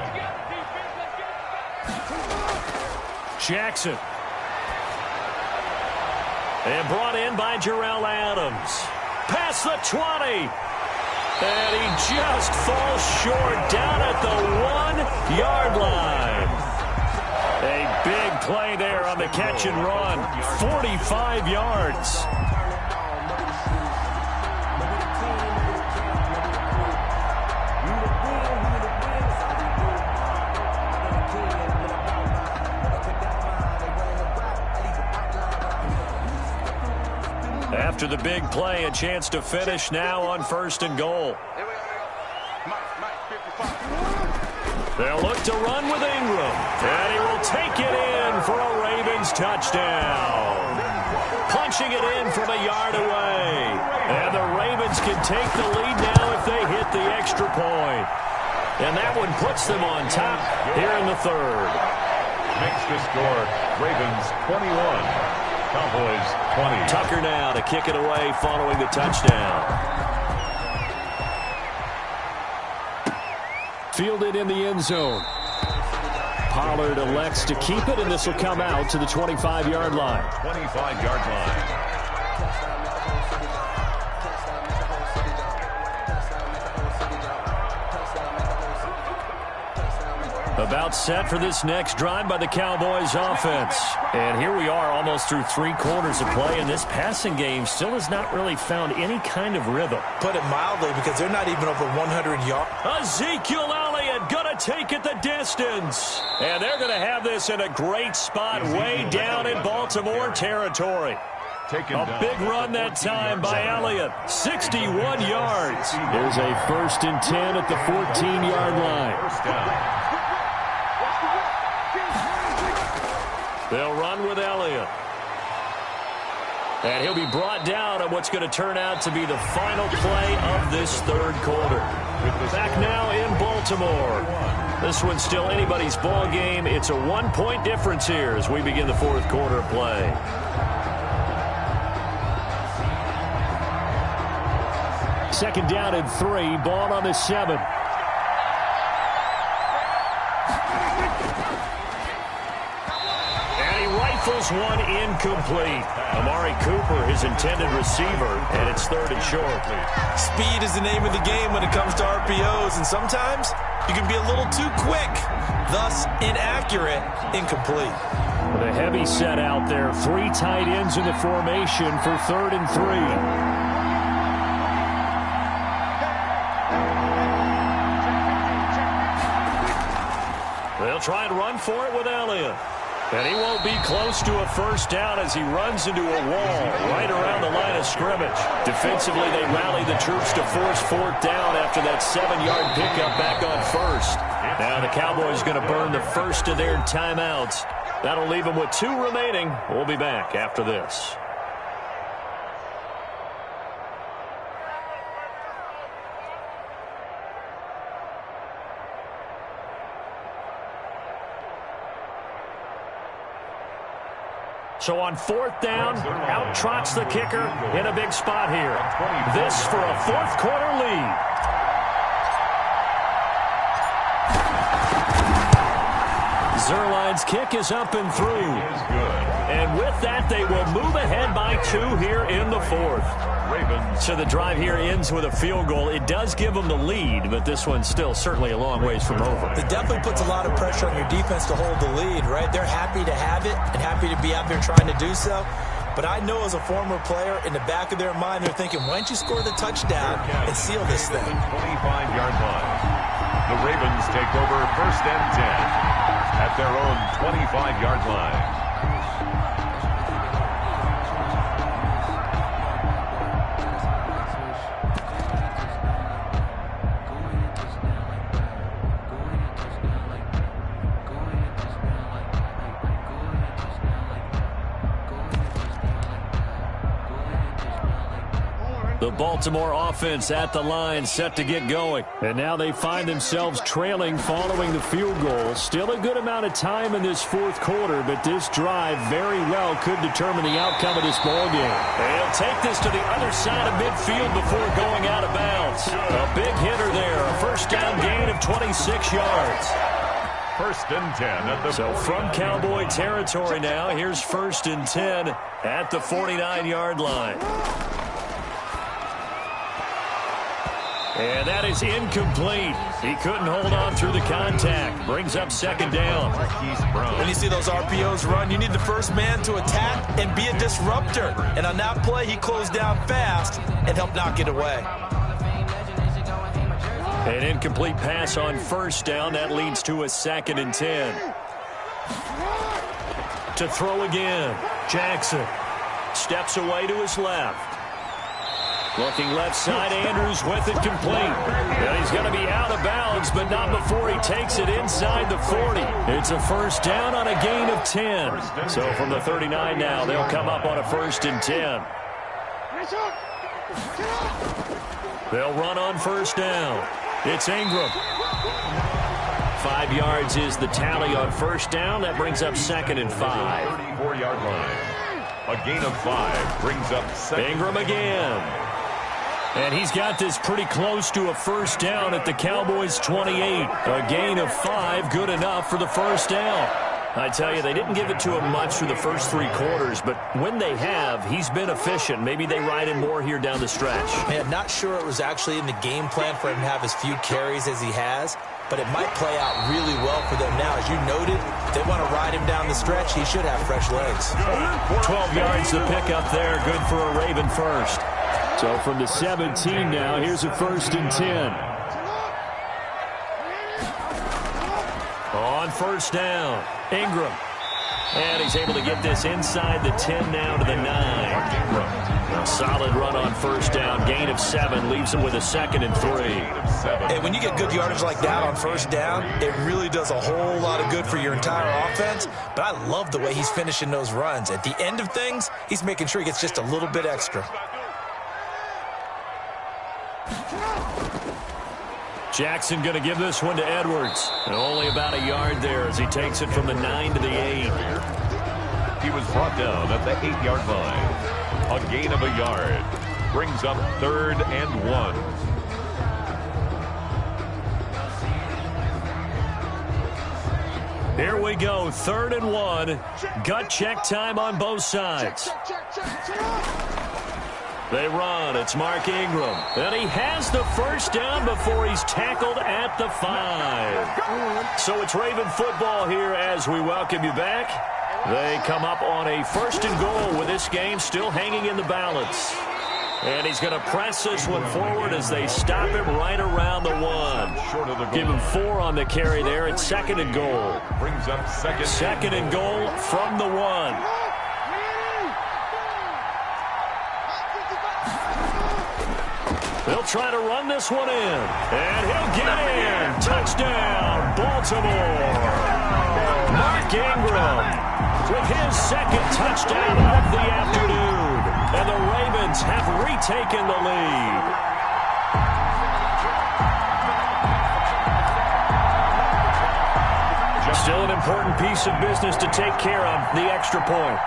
Jackson. And brought in by Jarrell Adams. Past the 20. And he just falls short down at the 1-yard line. A big play there on the catch and run. 45 yards. After the big play, a chance to finish now on 1st and goal. They'll look to run with Ingram. And he will take it in for a Ravens touchdown. Punching it in from a yard away. And the Ravens can take the lead now if they hit the extra point. And that one puts them on top here in the 3rd. Makes the score Ravens 21. Cowboys 20. Tucker now to kick it away following the touchdown. Fielded in the end zone. Pollard elects to keep it, and this will come out to the 25-yard line. 25-yard line. About set for this next drive by the Cowboys offense. And here we are almost through 3 quarters of play, and this passing game still has not really found any kind of rhythm. Put it mildly, because they're not even over 100 yards. Ezekiel Elliott going to take it the distance. And they're going to have this in a great spot way down in Baltimore territory. A big run that time by Elliott. 61 yards. There's a 1st and 10 at the 14-yard line. They'll run with Elliott. And he'll be brought down on what's going to turn out to be the final play of this 3rd quarter. Back now in Baltimore. This one's still anybody's ball game. It's a 1-point difference here as we begin the fourth quarter of play. Second down and 3, ball on the 7. And he rifles one incomplete. Amari Cooper, his intended receiver, and it's third and short. Speed is the name of the game when it comes to RPOs, and sometimes you can be a little too quick, thus inaccurate, incomplete. The heavy set out there, 3 tight ends in the formation for third and 3. They'll try and run for it with Elliott. And he won't be close to a first down as he runs into a wall right around the line of scrimmage. Defensively, they rally the troops to force fourth down after that 7-yard pickup back on first. Now the Cowboys going to burn the first of their timeouts. That'll leave them with 2 remaining. We'll be back after this. So on fourth down, out trots the kicker in a big spot here. This for a fourth quarter lead. Zerline's kick is up and through. And with that, they will move ahead by 2 here in the fourth. So the drive here ends with a field goal. It does give them the lead, but this one's still certainly a long ways from over. It definitely puts a lot of pressure on your defense to hold the lead, right? They're happy to have it and happy to be out there trying to do so. But I know as a former player, in the back of their mind, they're thinking, why don't you score the touchdown and seal this thing? 25-yard line. The Ravens take over first and 10 at their own 25-yard line. The Baltimore offense at the line, set to get going. And now they find themselves trailing following the field goal. Still a good amount of time in this fourth quarter, but this drive very well could determine the outcome of this ballgame. They'll take this to the other side of midfield before going out of bounds. A big hitter there, a first down gain of 26 yards. First and 10 at the So from Cowboy territory now, here's first and 10 at the 49-yard line. And that is incomplete. He couldn't hold on through the contact. Brings up second down. When you see those RPOs run, you need the first man to attack and be a disruptor. And on that play, he closed down fast and helped knock it away. An incomplete pass on first down. That leads to a second and 10. To throw again. Jackson steps away to his left. Looking left side, Andrews with it complete. And he's going to be out of bounds, but not before he takes it inside the 40. It's a first down on a gain of 10. So from the 39 now, they'll come up on a first and 10. They'll run on first down. It's Ingram. 5 yards is the tally on first down. That brings up second and 5. 34-yard line. A gain of 5 brings up second. Ingram again. And he's got this pretty close to a first down at the Cowboys' 28. A gain of 5, good enough for the first down. I tell you, they didn't give it to him much through the first 3 quarters, but when they have, he's been efficient. Maybe they ride him more here down the stretch. Man, not sure it was actually in the game plan for him to have as few carries as he has, but it might play out really well for them now. As you noted, if they want to ride him down the stretch, he should have fresh legs. 12 yards to pick up there, good for a Raven first. So from the 17 now, here's a first and 10. On first down, Ingram. And he's able to get this inside the 10 now to the 9. A solid run on first down, gain of 7, leaves him with a second and 3. Hey, when you get good yardage like that on first down, it really does a whole lot of good for your entire offense. But I love the way he's finishing those runs. At the end of things, he's making sure he gets just a little bit extra. Jackson going to give this one to Edwards. And only about a yard there as he takes it from the 9 to the 8. He was brought down at the 8-yard line. A gain of a yard. Brings up 3rd and 1. Here we go, 3rd and 1. Gut check time on both sides. They run. It's Mark Ingram. And he has the first down before he's tackled at the 5. So it's Raven football here as we welcome you back. They come up on a 1st and goal with this game still hanging in the balance. And he's going to press this one forward as they stop him right around the 1. Give him 4 on the carry there. It's 2nd and goal. Brings up 2nd and goal from the 1. They'll try to run this one in. And he'll get in. Touchdown, Baltimore. Mark Ingram with his 2nd touchdown of the afternoon. And the Ravens have retaken the lead. Still an important piece of business to take care of, the extra point.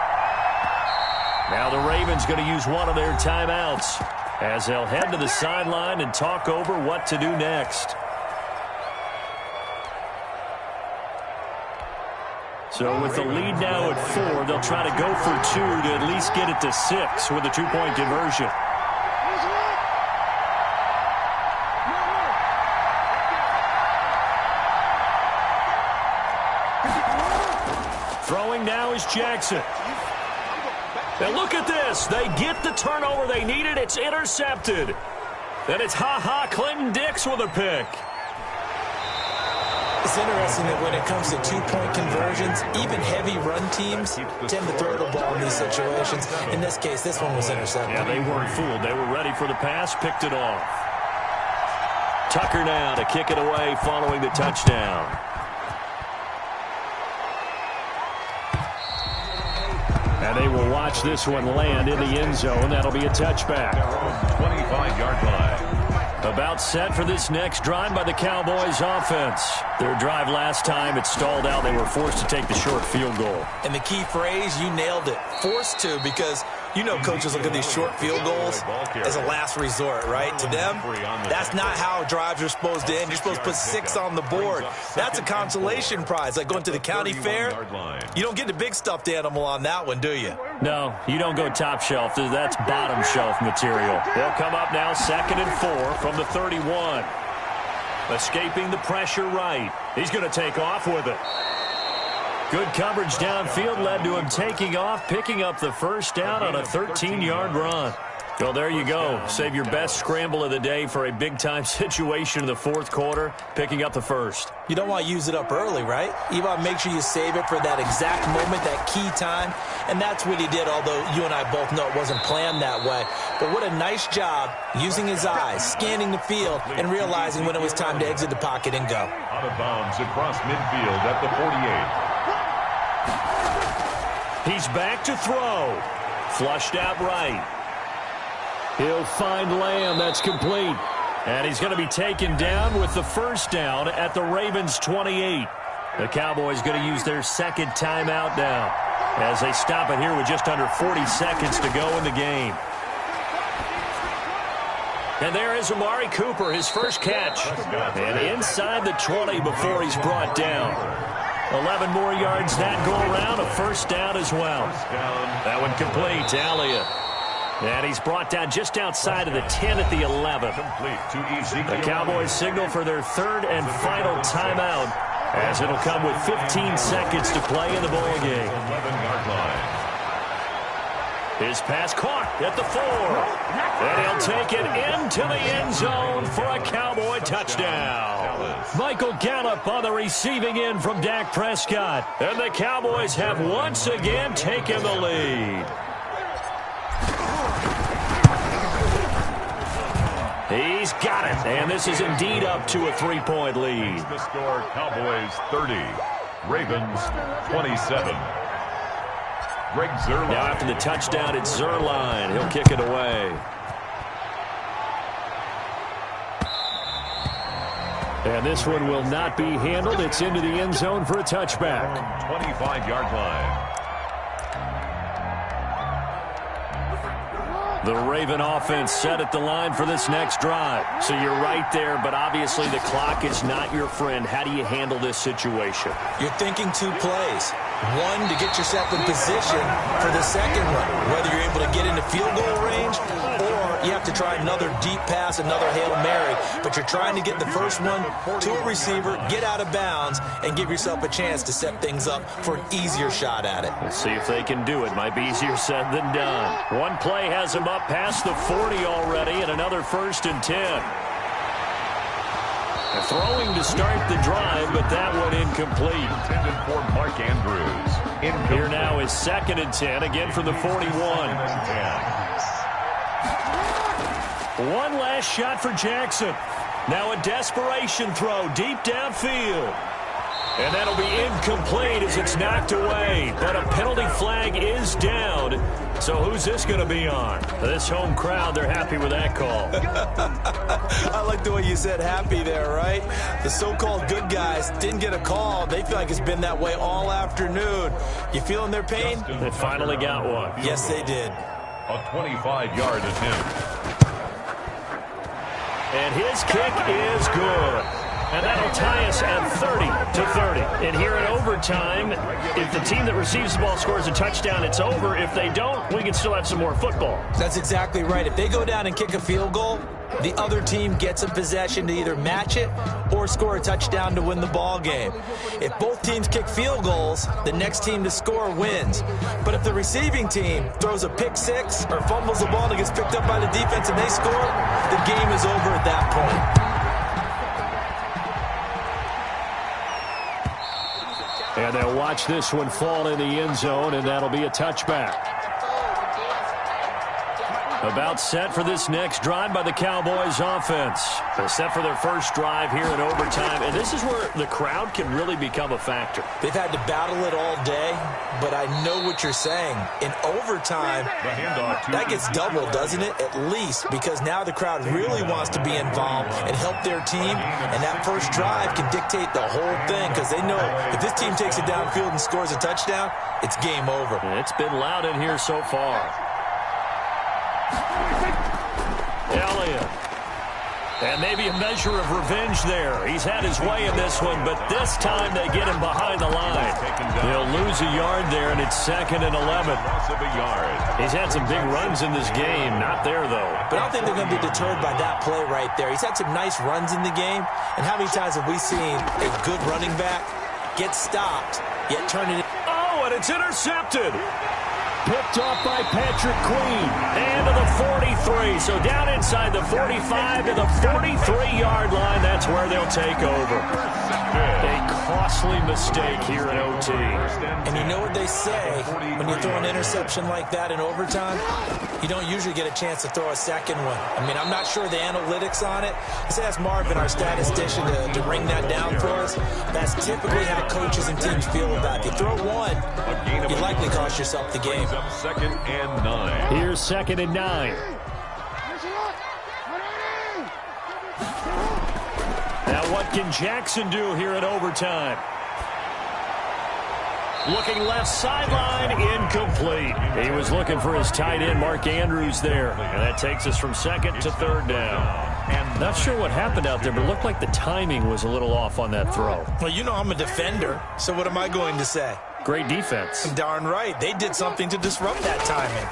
Now the Ravens going to use one of their timeouts as they'll head to the sideline and talk over what to do next. So with the lead now at 4, they'll try to go for 2 to at least get it to 6 with a 2-point conversion. Throwing now is Jackson. And look at this. They get the turnover they needed. It's intercepted. Then it's Clinton-Dix with a pick. It's interesting that when it comes to 2-point conversions, even heavy run teams tend to throw the ball in these situations. In this case, this one was intercepted. Yeah, they weren't fooled. They were ready for the pass, picked it off. Tucker now to kick it away following the touchdown. And they will watch this one land in the end zone. That'll be a touchback. 25-yard line. About set for this next drive by the Cowboys offense. Their drive last time, it stalled out. They were forced to take the short field goal. And the key phrase, you nailed it. Forced to, because you know coaches look at these short field goals as a last resort, right? To them, that's not how drives are supposed to end. You're supposed to put 6 on the board. That's a consolation prize, like going to the county fair. You don't get the big stuffed animal on that one, do you? No, you don't go top shelf. That's bottom shelf material. They'll come up now 2nd and 4 from the 31. Escaping the pressure right. He's going to take off with it. Good coverage downfield led to him taking off, picking up the first down on a 13-yard run. Well, there you go. Save your best scramble of the day for a big-time situation in the 4th quarter, picking up the first. You don't want to use it up early, right? You want to make sure you save it for that exact moment, that key time. And that's what he did, although you and I both know it wasn't planned that way. But what a nice job using his eyes, scanning the field, and realizing when it was time to exit the pocket and go. Out of bounds across midfield at the 48. He's back to throw. Flushed out right. He'll find Lamb. That's complete. And he's going to be taken down with the first down at the Ravens' 28. The Cowboys going to use their 2nd timeout now as they stop it here with just under 40 seconds to go in the game. And there is Amari Cooper, his first catch. And inside the 20 before he's brought down. 11 more yards that go around, a first down as well. That one complete to Elliott. And he's brought down just outside of the 10 at the 11. The Cowboys signal for their 3rd and final timeout as it'll come with 15 seconds to play in the ball game. 11-yard line. His pass caught at the 4. And he'll take it into the end zone for a Cowboy touchdown. Michael Gallup on the receiving end from Dak Prescott. And the Cowboys have once again taken the lead. He's got it, and this is indeed up to a 3-point lead. The score, Cowboys 30, Ravens 27. Greg Zuerlein. Now after the touchdown, it's Zuerlein. He'll kick it away. And this one will not be handled. It's into the end zone for a touchback. 25-yard line. The Raven offense set at the line for this next drive. So you're right there, but obviously the clock is not your friend. How do you handle this situation? You're thinking 2 plays. One, to get yourself in position for the second one, whether you're able to get into field goal range or you have to try another deep pass, another Hail Mary. But you're trying to get the first one to a receiver, get out of bounds, and give yourself a chance to set things up for an easier shot at it. We'll see if they can do it. Might be easier said than done. One play has them up past the 40 already, and another 1st and 10. Throwing to start the drive, but that one incomplete. Intended for Mark Andrews. Here now is 2nd and 10, again from the 41. One last shot for Jackson. Now a desperation throw deep downfield. And that'll be incomplete as it's knocked away. But a penalty flag is down. So who's this going to be on? This home crowd, they're happy with that call. I like the way you said happy there, right? The so-called good guys didn't get a call. They feel like it's been that way all afternoon. You feeling their pain? They finally got one. Yes, they did. A 25-yard attempt. And his kick is good. And that'll tie us at 30-30. And here in overtime, if the team that receives the ball scores a touchdown, it's over. If they don't, we can still have some more football. That's exactly right. If they go down and kick a field goal, the other team gets a possession to either match it or score a touchdown to win the ball game. If both teams kick field goals, the next team to score wins. But if the receiving team throws a pick six or fumbles the ball and it gets picked up by the defense and they score, the game is over at that point. And they'll watch this one fall in the end zone, and that'll be a touchback. About set for this next drive by the Cowboys offense. They're set for their first drive here in overtime, and this is where the crowd can really become a factor. They've had to battle it all day, but I know what you're saying. In overtime, that gets doubled, doesn't it? At least, because now the crowd really wants to be involved and help their team, and that first drive can dictate the whole thing, because they know if this team takes it downfield and scores a touchdown, it's game over. It's been loud in here so far. Elliott. And maybe a measure of revenge there. He's had his way in this one, but this time they get him behind the line. They'll lose a yard there, and it's 2nd and 11. He's had some big runs in this game. Not there, though. But I don't think they're going to be deterred by that play right there. He's had some nice runs in the game, and how many times have we seen a good running back get stopped, yet turn it in? Oh, and it's intercepted. Picked off by Patrick Queen. And to the 43. So down inside the 45 to the 43-yard line. That's where they'll take over. A costly mistake here in OT. And you know what they say, when you throw an interception like that in overtime, you don't usually get a chance to throw a second one. I mean, I'm not sure the analytics on it. Let's ask Marvin, our statistician, to ring that down for us. That's typically how coaches and teams feel about it. If you throw one, you likely cost yourself the game. 2nd and 9. Here's 2nd and 9. Now what can Jackson do here in overtime? Looking left sideline, incomplete. He was looking for his tight end, Mark Andrews, there. And that takes us from 2nd to 3rd down. And not sure what happened out there, but it looked like the timing was a little off on that throw. Well, you know I'm a defender, so what am I going to say? Great defense. Darn right. They did something to disrupt that timing.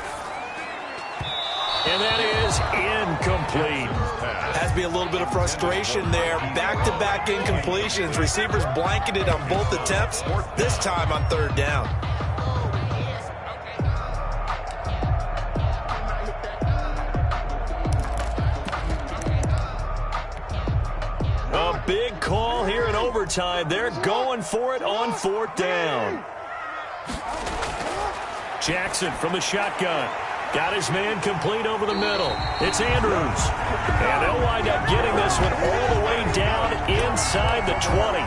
And that is incomplete. Has to be a little bit of frustration there. Back-to-back incompletions. Receivers blanketed on both attempts, this time on 3rd down. A big call here in overtime. They're going for it on 4th down. Jackson from the shotgun. Got his man complete over the middle. It's Andrews. And they'll wind up getting this one all the way down inside the 20.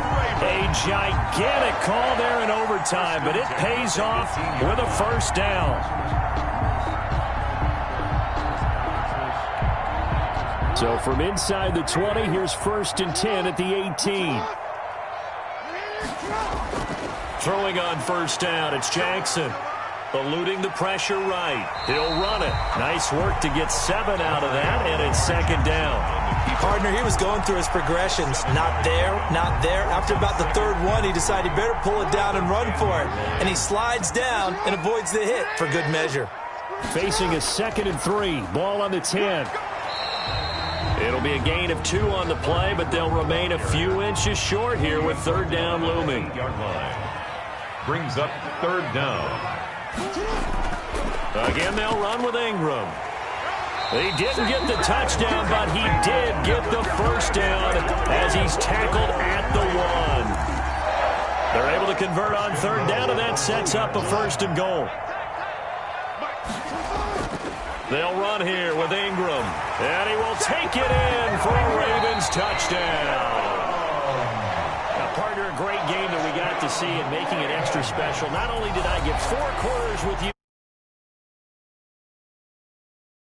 A gigantic call there in overtime, but it pays off with a 1st down. So from inside the 20, here's 1st and 10 at the 18. Throwing on 1st down, it's Jackson. Eluding the pressure right. He'll run it. Nice work to get 7 out of that, and it's 2nd down. Partner, he was going through his progressions. Not there, not there. After about the 3rd one, he decided he better pull it down and run for it. And he slides down and avoids the hit for good measure. Facing a 2nd and 3. Ball on the 10. It'll be a gain of 2 on the play, but they'll remain a few inches short here with 3rd down looming. Yard line. Brings up 3rd down. Again, they'll run with Ingram. He didn't get the touchdown, but he did get the 1st down as he's tackled at the 1. They're able to convert on 3rd down, and that sets up a 1st and goal. They'll run here with Ingram, and he will take it in for a Ravens touchdown. Partner, a great game that we got to see and making it extra special. Not only did I get 4 quarters with you,